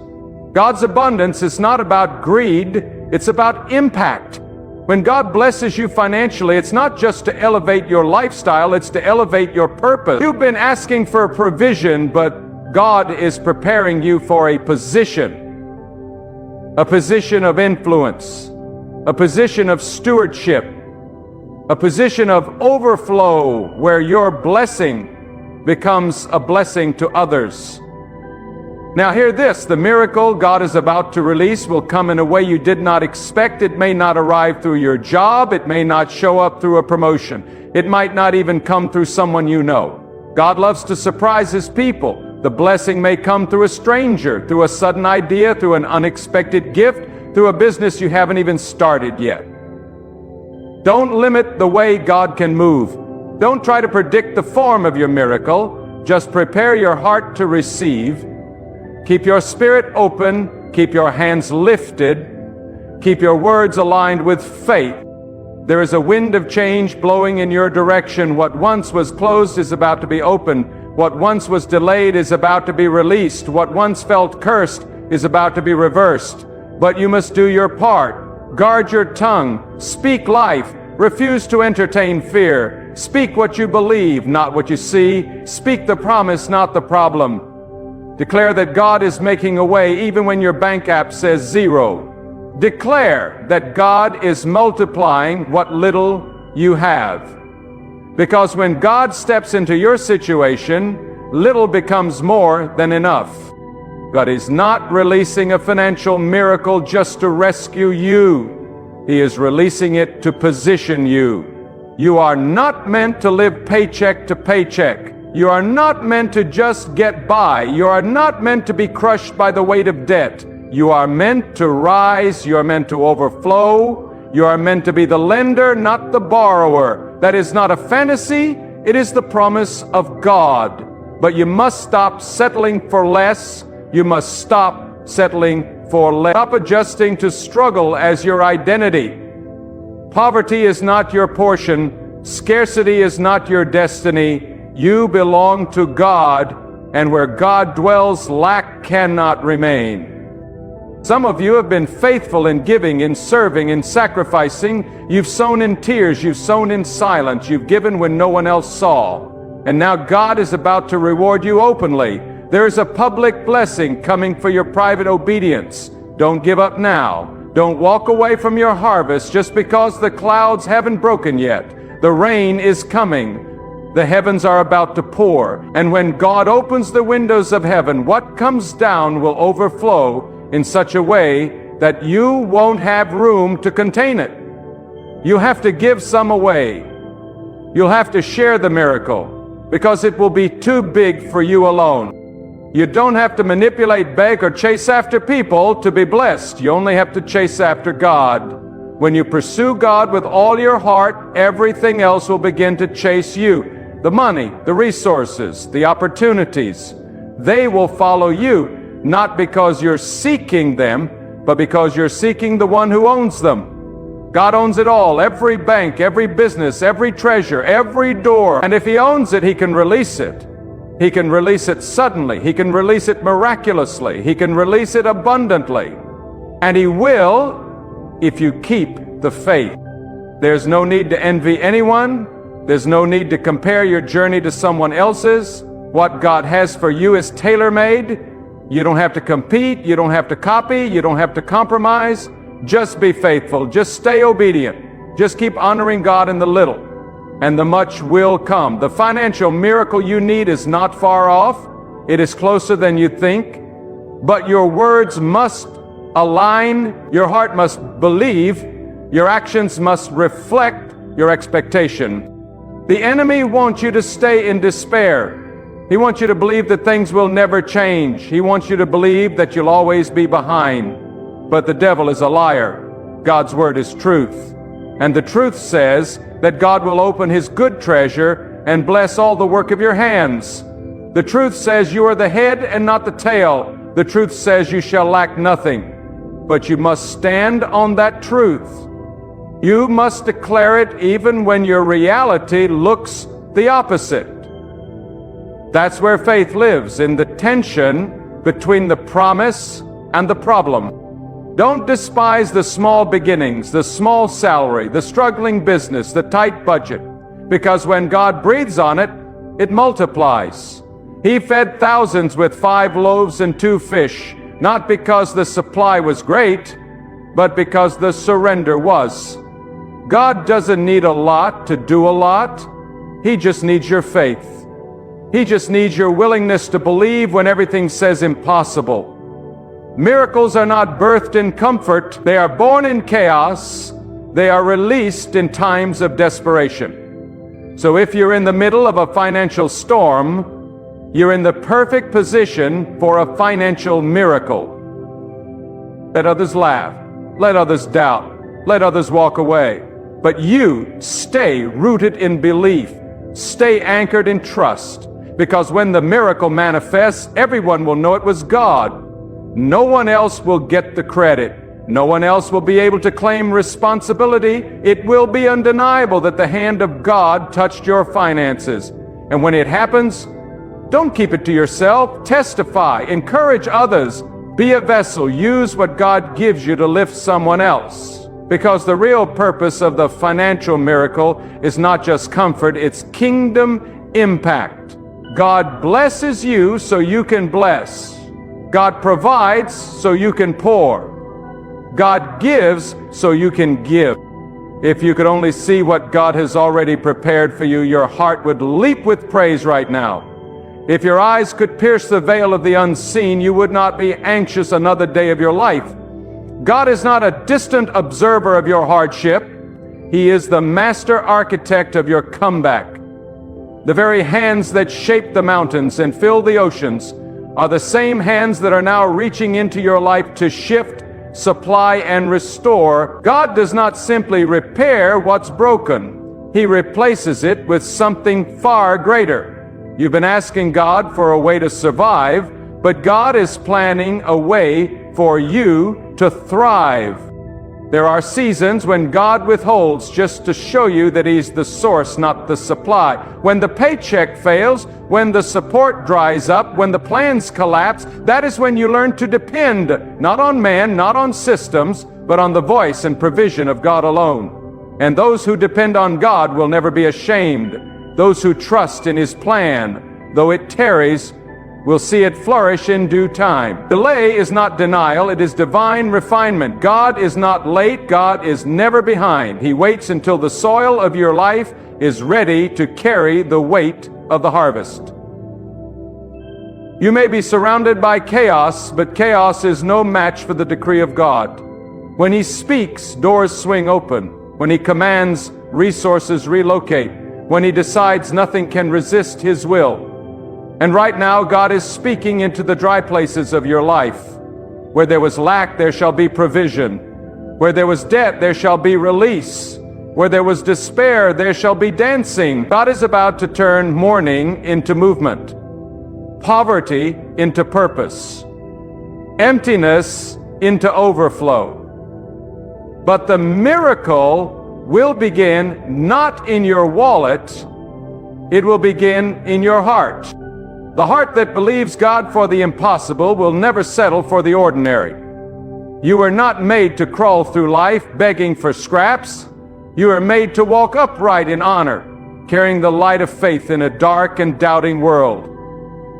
God's abundance is not about greed, it's about impact. When God blesses you financially, it's not just to elevate your lifestyle, it's to elevate your purpose. You've been asking for a provision, but God is preparing you for a position of influence, a position of stewardship, a position of overflow where your blessing becomes a blessing to others. Now hear this, the miracle God is about to release will come in a way you did not expect. It may not arrive through your job. It may not show up through a promotion. It might not even come through someone you know. God loves to surprise His people. The blessing may come through a stranger, through a sudden idea, through an unexpected gift, through a business you haven't even started yet. Don't limit the way God can move. Don't try to predict the form of your miracle. Just prepare your heart to receive. Keep your spirit open, keep your hands lifted, keep your words aligned with faith. There is a wind of change blowing in your direction. What once was closed is about to be opened. What once was delayed is about to be released. What once felt cursed is about to be reversed. But you must do your part. Guard your tongue. Speak life. Refuse to entertain fear. Speak what you believe, not what you see. Speak the promise, not the problem. Declare that God is making a way even when your bank app says zero. Declare that God is multiplying what little you have. Because when God steps into your situation, little becomes more than enough. God is not releasing a financial miracle just to rescue you. He is releasing it to position you. You are not meant to live paycheck to paycheck. You are not meant to just get by. You are not meant to be crushed by the weight of debt. You are meant to rise. You are meant to overflow. You are meant to be the lender, not the borrower. That is not a fantasy. It is the promise of God. But you must stop settling for less. You must stop settling for less. Stop adjusting to struggle as your identity. Poverty is not your portion. Scarcity is not your destiny. You belong to God, and where God dwells, lack cannot remain. Some of you have been faithful in giving, in serving, in sacrificing. You've sown in tears, you've sown in silence, you've given when no one else saw. And now God is about to reward you openly. There is a public blessing coming for your private obedience. Don't give up now. Don't walk away from your harvest just because the clouds haven't broken yet. The rain is coming. The heavens are about to pour, and when God opens the windows of heaven, what comes down will overflow in such a way that you won't have room to contain it. You have to give some away. You'll have to share the miracle, because it will be too big for you alone. You don't have to manipulate, beg, or chase after people to be blessed. You only have to chase after God. When you pursue God with all your heart, everything else will begin to chase you. The money, the resources, the opportunities, they will follow you, not because you're seeking them, but because you're seeking the one who owns them. God owns it all, every bank, every business, every treasure, every door. And if He owns it, He can release it. He can release it suddenly. He can release it miraculously. He can release it abundantly. And He will if you keep the faith. There's no need to envy anyone. There's no need to compare your journey to someone else's. What God has for you is tailor-made. You don't have to compete. You don't have to copy. You don't have to compromise. Just be faithful. Just stay obedient. Just keep honoring God in the little, and the much will come. The financial miracle you need is not far off. It is closer than you think. But your words must align. Your heart must believe. Your actions must reflect your expectation. The enemy wants you to stay in despair. He wants you to believe that things will never change. He wants you to believe that you'll always be behind. But the devil is a liar. God's word is truth. And the truth says that God will open His good treasure and bless all the work of your hands. The truth says you are the head and not the tail. The truth says you shall lack nothing. but you must stand on that truth. You must declare it even when your reality looks the opposite. That's where faith lives, in the tension between the promise and the problem. Don't despise the small beginnings, the small salary, the struggling business, the tight budget, because when God breathes on it, it multiplies. He fed thousands with 5 loaves and 2 fish, not because the supply was great, but because the surrender was. God doesn't need a lot to do a lot. He just needs your faith. He just needs your willingness to believe when everything says impossible. Miracles are not birthed in comfort. They are born in chaos. They are released in times of desperation. So if you're in the middle of a financial storm, you're in the perfect position for a financial miracle. Let others laugh. Let others doubt. Let others walk away. But you stay rooted in belief. Stay anchored in trust. Because when the miracle manifests, everyone will know it was God. No one else will get the credit. No one else will be able to claim responsibility. It will be undeniable that the hand of God touched your finances. And when it happens, don't keep it to yourself. Testify. Encourage others. Be a vessel. Use what God gives you to lift someone else. Because the real purpose of the financial miracle is not just comfort, it's kingdom impact. God blesses you so you can bless. God provides so you can pour. God gives so you can give. If you could only see what God has already prepared for you, your heart would leap with praise right now. If your eyes could pierce the veil of the unseen, you would not be anxious another day of your life. God is not a distant observer of your hardship. He is the master architect of your comeback. The very hands that shaped the mountains and filled the oceans are the same hands that are now reaching into your life to shift, supply, and restore. God does not simply repair what's broken. He replaces it with something far greater. You've been asking God for a way to survive, but God is planning a way for you to thrive. There are seasons when God withholds just to show you that He's the source, not the supply. When the paycheck fails, when the support dries up, when the plans collapse, that is when you learn to depend not on man, not on systems, but on the voice and provision of God alone. And those who depend on God will never be ashamed. Those who trust in His plan, though it tarries, will see it flourish in due time. Delay is not denial, it is divine refinement. God is not late, God is never behind. He waits until the soil of your life is ready to carry the weight of the harvest. You may be surrounded by chaos, but chaos is no match for the decree of God. When He speaks, doors swing open. When He commands, resources relocate. When He decides, nothing can resist His will. And right now, God is speaking into the dry places of your life. Where there was lack, there shall be provision. Where there was debt, there shall be release. Where there was despair, there shall be dancing. God is about to turn mourning into movement, poverty into purpose, emptiness into overflow. But the miracle will begin not in your wallet, it will begin in your heart. The heart that believes God for the impossible will never settle for the ordinary. You are not made to crawl through life begging for scraps. You are made to walk upright in honor, carrying the light of faith in a dark and doubting world.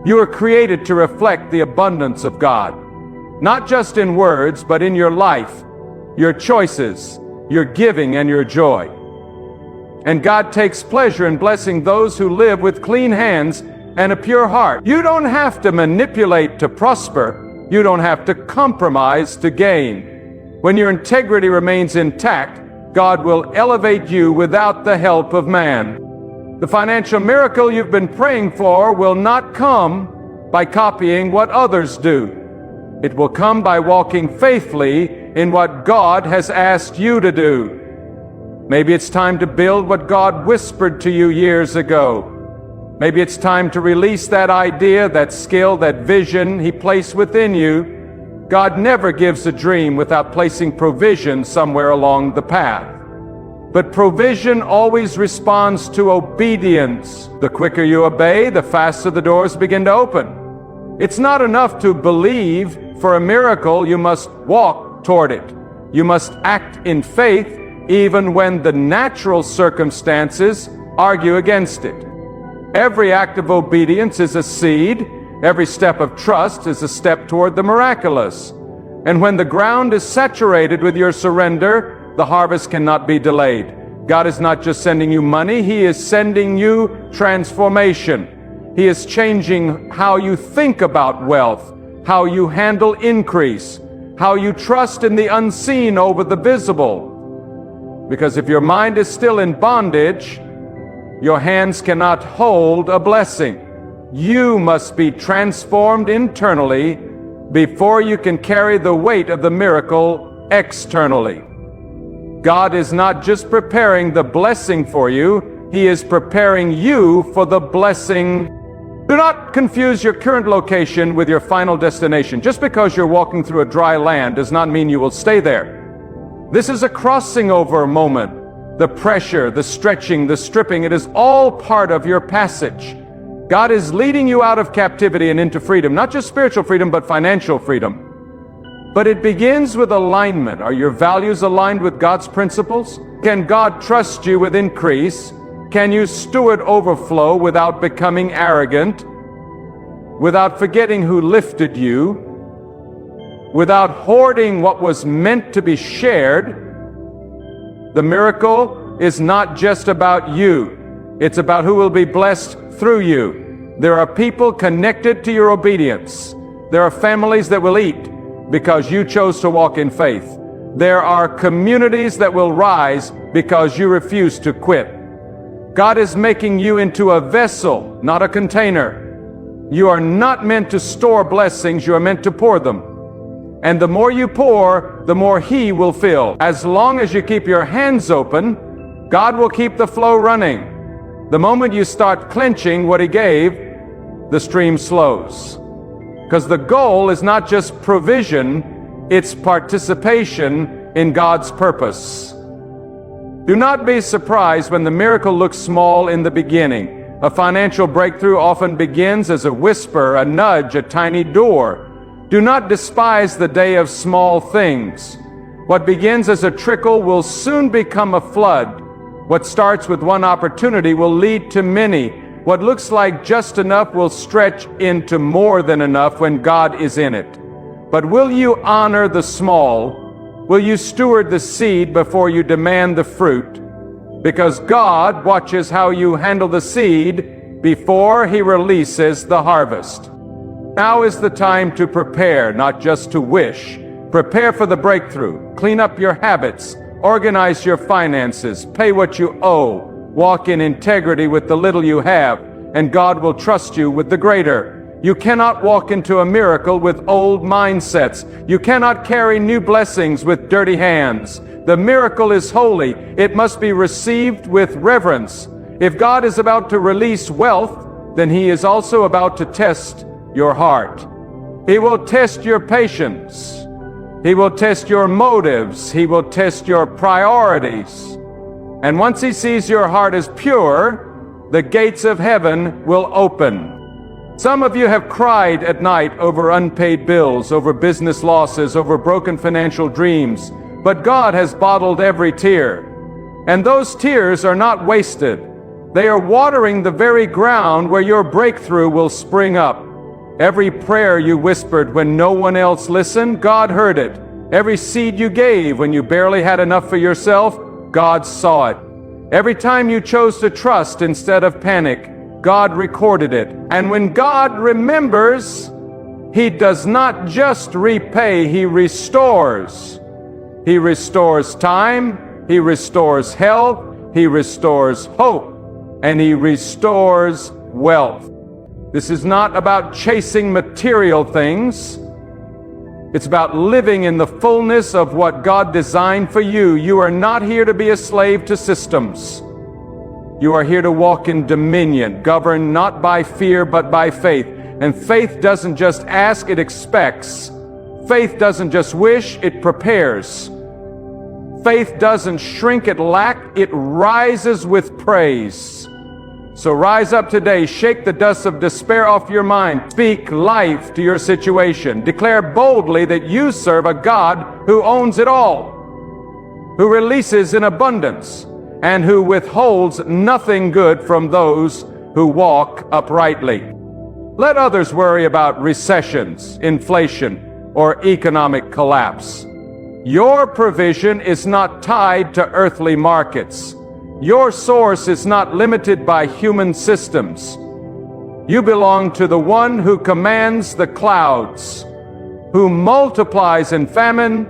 You are created to reflect the abundance of God, not just in words, but in your life, your choices, your giving, and your joy. And God takes pleasure in blessing those who live with clean hands and a pure heart. You don't have to manipulate to prosper. You don't have to compromise to gain. When your integrity remains intact, God will elevate you without the help of man. The financial miracle you've been praying for will not come by copying what others do. It will come by walking faithfully in what God has asked you to do. Maybe it's time to build what God whispered to you years ago. Maybe it's time to release that idea, that skill, that vision He placed within you. God never gives a dream without placing provision somewhere along the path. But provision always responds to obedience. The quicker you obey, the faster the doors begin to open. It's not enough to believe for a miracle, you must walk toward it. You must act in faith even when the natural circumstances argue against it. Every act of obedience is a seed. Every step of trust is a step toward the miraculous. And when the ground is saturated with your surrender, the harvest cannot be delayed. God is not just sending you money, He is sending you transformation. He is changing how you think about wealth, how you handle increase, how you trust in the unseen over the visible. Because if your mind is still in bondage, your hands cannot hold a blessing. You must be transformed internally before you can carry the weight of the miracle externally. God is not just preparing the blessing for you, He is preparing you for the blessing. Do not confuse your current location with your final destination. Just because you're walking through a dry land does not mean you will stay there. This is a crossing over moment. The pressure, the stretching, the stripping, it is all part of your passage. God is leading you out of captivity and into freedom, not just spiritual freedom, but financial freedom. But it begins with alignment. Are your values aligned with God's principles? Can God trust you with increase? Can you steward overflow without becoming arrogant? Without forgetting who lifted you? Without hoarding what was meant to be shared? The miracle is not just about you. It's about who will be blessed through you. There are people connected to your obedience. There are families that will eat because you chose to walk in faith. There are communities that will rise because you refuse to quit. God is making you into a vessel, not a container. You are not meant to store blessings, you are meant to pour them. And the more you pour, the more He will fill. As long as you keep your hands open, God will keep the flow running. The moment you start clenching what He gave, the stream slows. Because the goal is not just provision, it's participation in God's purpose. Do not be surprised when the miracle looks small in the beginning. A financial breakthrough often begins as a whisper, a nudge, a tiny door. Do not despise the day of small things. What begins as a trickle will soon become a flood. What starts with one opportunity will lead to many. What looks like just enough will stretch into more than enough when God is in it. But will you honor the small? Will you steward the seed before you demand the fruit? Because God watches how you handle the seed before He releases the harvest. Now is the time to prepare, not just to wish. Prepare for the breakthrough. Clean up your habits. Organize your finances. Pay what you owe. Walk in integrity with the little you have, and God will trust you with the greater. You cannot walk into a miracle with old mindsets. You cannot carry new blessings with dirty hands. The miracle is holy. It must be received with reverence. If God is about to release wealth, then He is also about to test your heart. He will test your patience. He will test your motives. He will test your priorities. And once He sees your heart is pure, the gates of heaven will open. Some of you have cried at night over unpaid bills, over business losses, over broken financial dreams. But God has bottled every tear. And those tears are not wasted. They are watering the very ground where your breakthrough will spring up. Every prayer you whispered when no one else listened, God heard it. Every seed you gave when you barely had enough for yourself, God saw it. Every time you chose to trust instead of panic, God recorded it. And when God remembers, He does not just repay, He restores. He restores time, He restores health, He restores hope, and He restores wealth. This is not about chasing material things. It's about living in the fullness of what God designed for you. You are not here to be a slave to systems. You are here to walk in dominion, governed not by fear but by faith. And faith doesn't just ask, it expects. Faith doesn't just wish, it prepares. Faith doesn't shrink at lack, it rises with praise. So rise up today, shake the dust of despair off your mind. Speak life to your situation. Declare boldly that you serve a God who owns it all, who releases in abundance, and who withholds nothing good from those who walk uprightly. Let others worry about recessions, inflation, or economic collapse. Your provision is not tied to earthly markets. Your source is not limited by human systems. You belong to the one who commands the clouds, who multiplies in famine,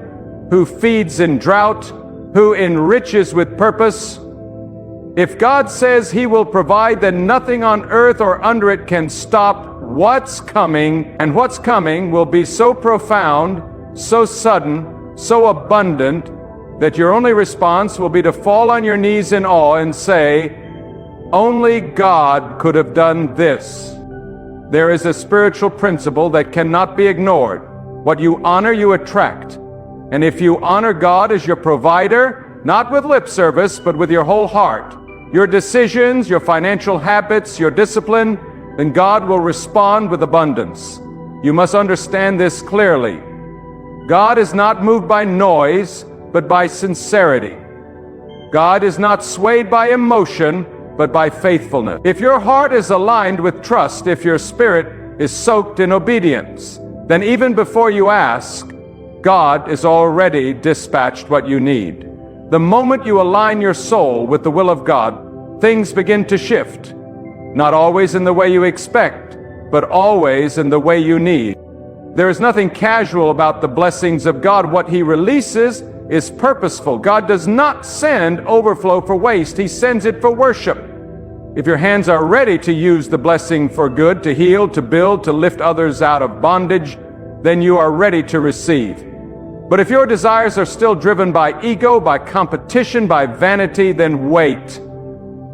who feeds in drought, who enriches with purpose. If God says He will provide, then nothing on earth or under it can stop what's coming, and what's coming will be so profound, so sudden, so abundant, that your only response will be to fall on your knees in awe and say, only God could have done this. There is a spiritual principle that cannot be ignored. What you honor, you attract. And if you honor God as your provider, not with lip service, but with your whole heart, your decisions, your financial habits, your discipline, then God will respond with abundance. You must understand this clearly. God is not moved by noise, but by sincerity. God is not swayed by emotion, but by faithfulness. If your heart is aligned with trust, if your spirit is soaked in obedience, then even before you ask, God has already dispatched what you need. The moment you align your soul with the will of God, things begin to shift. Not always in the way you expect, but always in the way you need. There is nothing casual about the blessings of God. What He releases is purposeful. God does not send overflow for waste. He sends it for worship. If your hands are ready to use the blessing for good, to heal, to build, to lift others out of bondage, then you are ready to receive. But if your desires are still driven by ego, by competition, by vanity, then wait.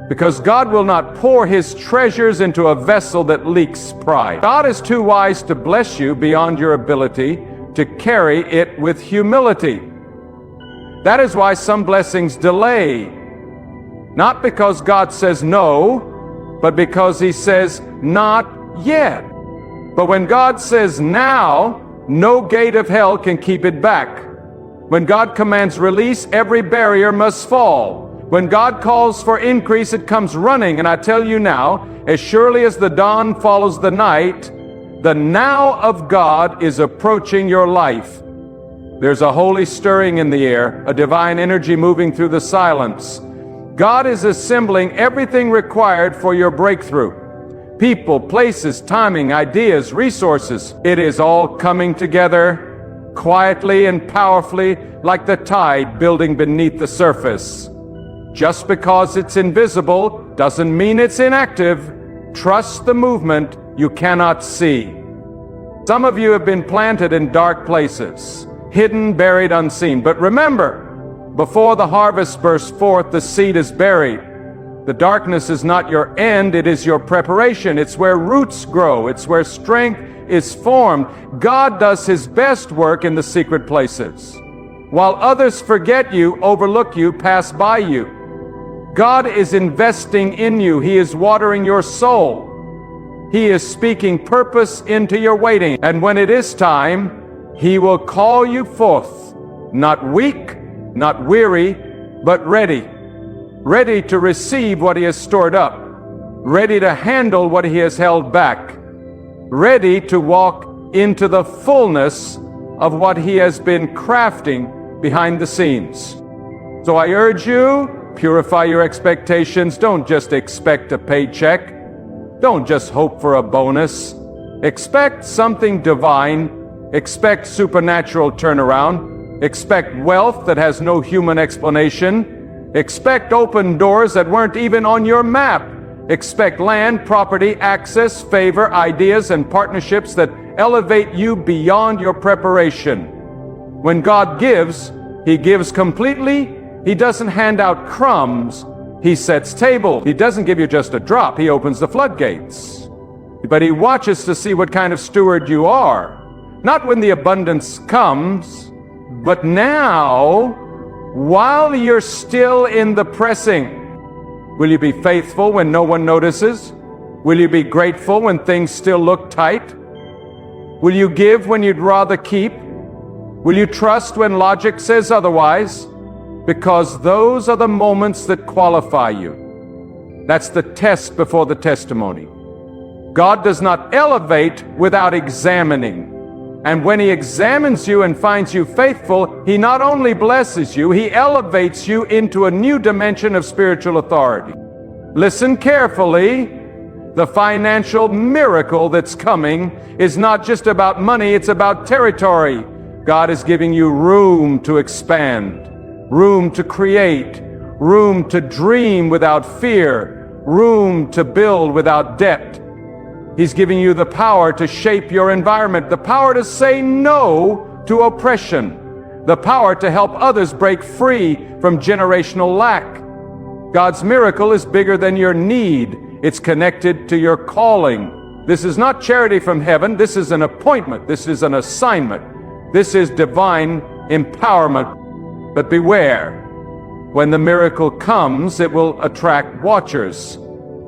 Because God will not pour His treasures into a vessel that leaks pride. God is too wise to bless you beyond your ability to carry it with humility. That is why some blessings delay. Not because God says no, but because He says not yet. But when God says now, no gate of hell can keep it back. When God commands release, every barrier must fall. When God calls for increase, it comes running. And I tell you now, as surely as the dawn follows the night, the now of God is approaching your life. There's a holy stirring in the air, a divine energy moving through the silence. God is assembling everything required for your breakthrough. People, places, timing, ideas, resources. It is all coming together quietly and powerfully like the tide building beneath the surface. Just because it's invisible doesn't mean it's inactive. Trust the movement you cannot see. Some of you have been planted in dark places, hidden, buried, unseen. But remember, before the harvest bursts forth, the seed is buried. The darkness is not your end, it is your preparation. It's where roots grow. It's where strength is formed. God does His best work in the secret places. While others forget you, overlook you, pass by you, God is investing in you. He is watering your soul. He is speaking purpose into your waiting. And when it is time, He will call you forth, not weak, not weary, but ready. Ready to receive what He has stored up. Ready to handle what He has held back. Ready to walk into the fullness of what He has been crafting behind the scenes. So I urge you, purify your expectations. Don't just expect a paycheck. Don't just hope for a bonus. Expect something divine. Expect supernatural turnaround. Expect wealth that has no human explanation. Expect open doors that weren't even on your map. Expect land, property, access, favor, ideas, and partnerships that elevate you beyond your preparation. When God gives, He gives completely. He doesn't hand out crumbs. He sets table. He doesn't give you just a drop. He opens the floodgates. But He watches to see what kind of steward you are. Not when the abundance comes, but now, while you're still in the pressing. Will you be faithful when no one notices? Will you be grateful when things still look tight? Will you give when you'd rather keep? Will you trust when logic says otherwise? Because those are the moments that qualify you. That's the test before the testimony. God does not elevate without examining. And when He examines you and finds you faithful, He not only blesses you, He elevates you into a new dimension of spiritual authority. Listen carefully. The financial miracle that's coming is not just about money, it's about territory. God is giving you room to expand, room to create, room to dream without fear, room to build without debt. He's giving you the power to shape your environment, the power to say no to oppression, the power to help others break free from generational lack. God's miracle is bigger than your need. It's connected to your calling. This is not charity from heaven. This is an appointment. This is an assignment. This is divine empowerment. But beware, when the miracle comes, it will attract watchers.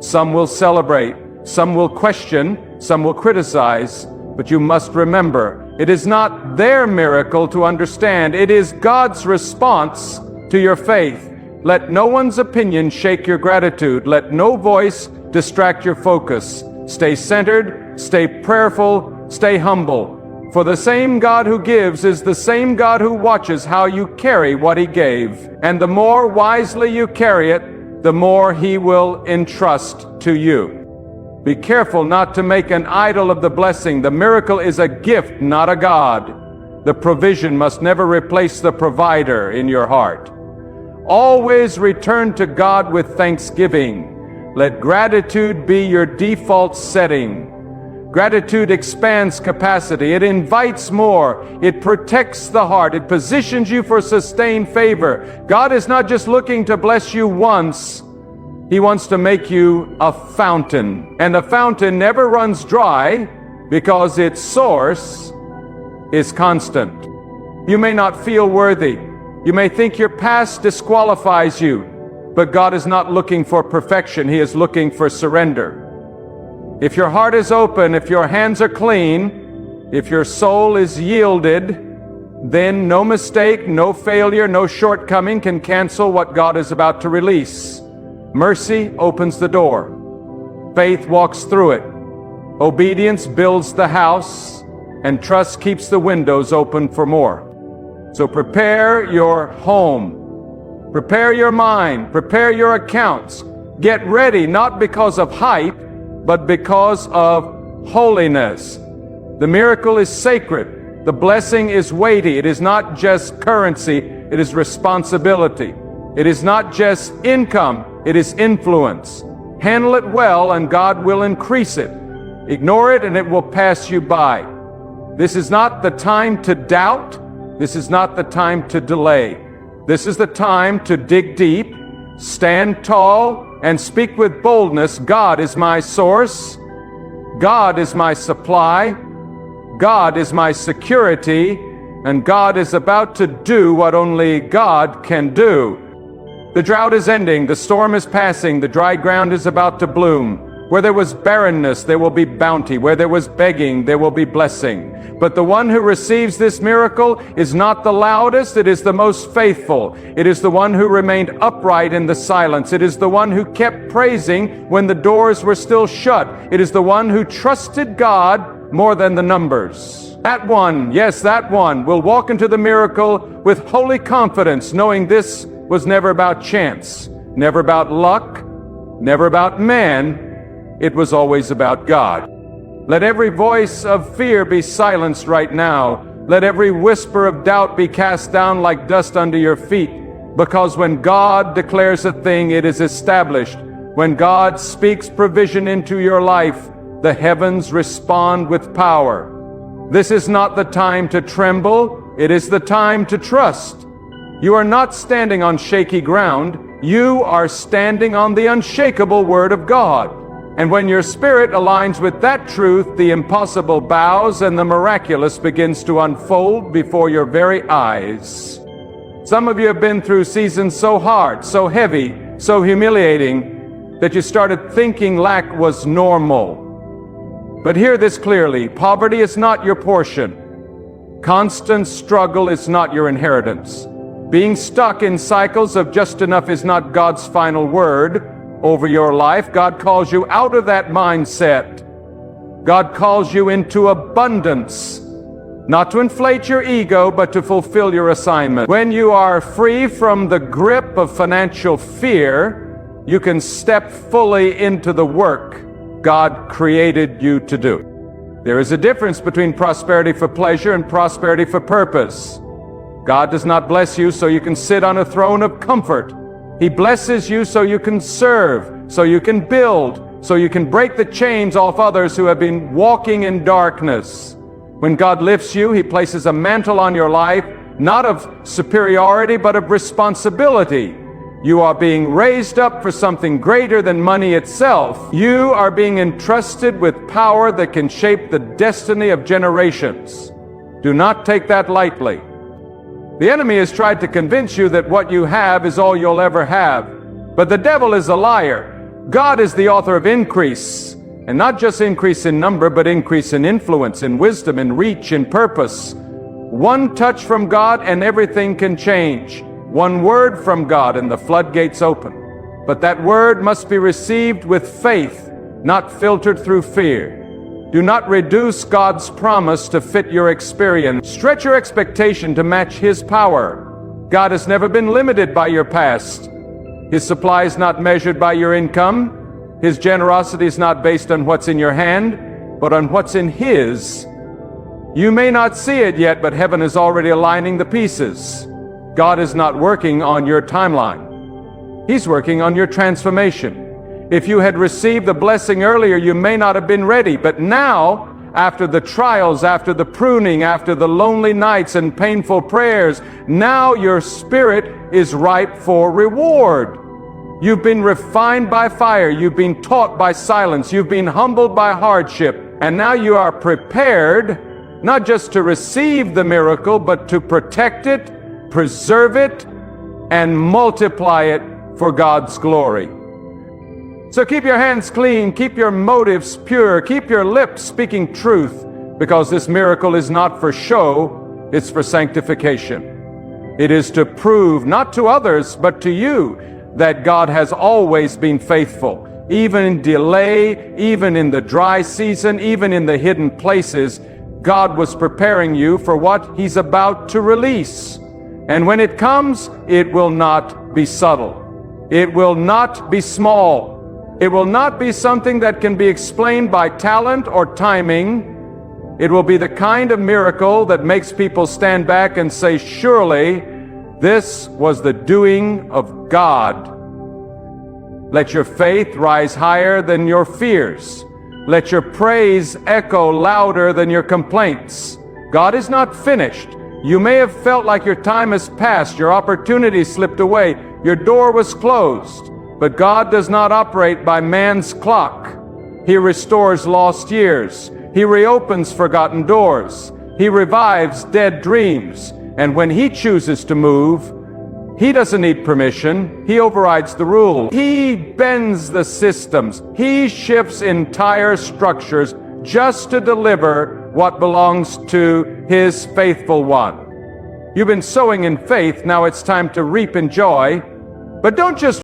Some will celebrate, some will question, some will criticize. But you must remember, it is not their miracle to understand. It is God's response to your faith. Let no one's opinion shake your gratitude. Let no voice distract your focus. Stay centered, stay prayerful, stay humble. For the same God who gives is the same God who watches how you carry what He gave. And the more wisely you carry it, the more He will entrust to you. Be careful not to make an idol of the blessing. The miracle is a gift, not a God. The provision must never replace the provider in your heart. Always return to God with thanksgiving. Let gratitude be your default setting. Gratitude expands capacity. It invites more. It protects the heart. It positions you for sustained favor. God is not just looking to bless you once. He wants to make you a fountain. And the fountain never runs dry because its source is constant. You may not feel worthy. You may think your past disqualifies you. But God is not looking for perfection. He is looking for surrender. If your heart is open, if your hands are clean, if your soul is yielded, then no mistake, no failure, no shortcoming can cancel what God is about to release. Mercy opens the door. Faith walks through it. Obedience builds the house, and trust keeps the windows open for more. So prepare your home. Prepare your mind, prepare your accounts. Get ready, not because of hype, but because of holiness. The miracle is sacred. The blessing is weighty. It is not just currency, it is responsibility. It is not just income, it is influence. Handle it well and God will increase it. Ignore it and it will pass you by. This is not the time to doubt. This is not the time to delay. This is the time to dig deep, stand tall, and speak with boldness. God is my source. God is my supply. God is my security. And God is about to do what only God can do. The drought is ending. The storm is passing. The dry ground is about to bloom. Where there was barrenness, there will be bounty. Where there was begging, there will be blessing. But the one who receives this miracle is not the loudest, it is the most faithful. It is the one who remained upright in the silence. It is the one who kept praising when the doors were still shut. It is the one who trusted God more than the numbers. That one, yes, that one, will walk into the miracle with holy confidence, knowing this was never about chance, never about luck, never about man. It was always about God. Let every voice of fear be silenced right now. Let every whisper of doubt be cast down like dust under your feet. Because when God declares a thing, it is established. When God speaks provision into your life, the heavens respond with power. This is not the time to tremble. It is the time to trust. You are not standing on shaky ground. You are standing on the unshakable Word of God. And when your spirit aligns with that truth, the impossible bows and the miraculous begins to unfold before your very eyes. Some of you have been through seasons so hard, so heavy, so humiliating, that you started thinking lack was normal. But hear this clearly: poverty is not your portion. Constant struggle is not your inheritance. Being stuck in cycles of just enough is not God's final word over your life. God calls you out of that mindset. God calls you into abundance, not to inflate your ego, but to fulfill your assignment. When you are free from the grip of financial fear, you can step fully into the work God created you to do. There is a difference between prosperity for pleasure and prosperity for purpose. God does not bless you so you can sit on a throne of comfort. He blesses you so you can serve, so you can build, so you can break the chains off others who have been walking in darkness. When God lifts you, He places a mantle on your life, not of superiority, but of responsibility. You are being raised up for something greater than money itself. You are being entrusted with power that can shape the destiny of generations. Do not take that lightly. The enemy has tried to convince you that what you have is all you'll ever have. But the devil is a liar. God is the author of increase. And not just increase in number, but increase in influence, in wisdom, in reach, in purpose. One touch from God and everything can change. One word from God and the floodgates open. But that word must be received with faith, not filtered through fear. Do not reduce God's promise to fit your experience. Stretch your expectation to match His power. God has never been limited by your past. His supply is not measured by your income. His generosity is not based on what's in your hand, but on what's in His. You may not see it yet, but heaven is already aligning the pieces. God is not working on your timeline. He's working on your transformation. If you had received the blessing earlier, you may not have been ready. But now, after the trials, after the pruning, after the lonely nights and painful prayers, now your spirit is ripe for reward. You've been refined by fire. You've been taught by silence. You've been humbled by hardship. And now you are prepared not just to receive the miracle, but to protect it, preserve it, and multiply it for God's glory. So keep your hands clean, keep your motives pure, keep your lips speaking truth, because this miracle is not for show, it's for sanctification. It is to prove, not to others, but to you, that God has always been faithful. Even in delay, even in the dry season, even in the hidden places, God was preparing you for what He's about to release. And when it comes, it will not be subtle. It will not be small. It will not be something that can be explained by talent or timing. It will be the kind of miracle that makes people stand back and say, surely this was the doing of God. Let your faith rise higher than your fears. Let your praise echo louder than your complaints. God is not finished. You may have felt like your time has passed, your opportunity slipped away, your door was closed. But God does not operate by man's clock. He restores lost years. He reopens forgotten doors. He revives dead dreams. And when He chooses to move, He doesn't need permission. He overrides the rule. He bends the systems. He shifts entire structures just to deliver what belongs to His faithful one. You've been sowing in faith. Now it's time to reap in joy. But don't just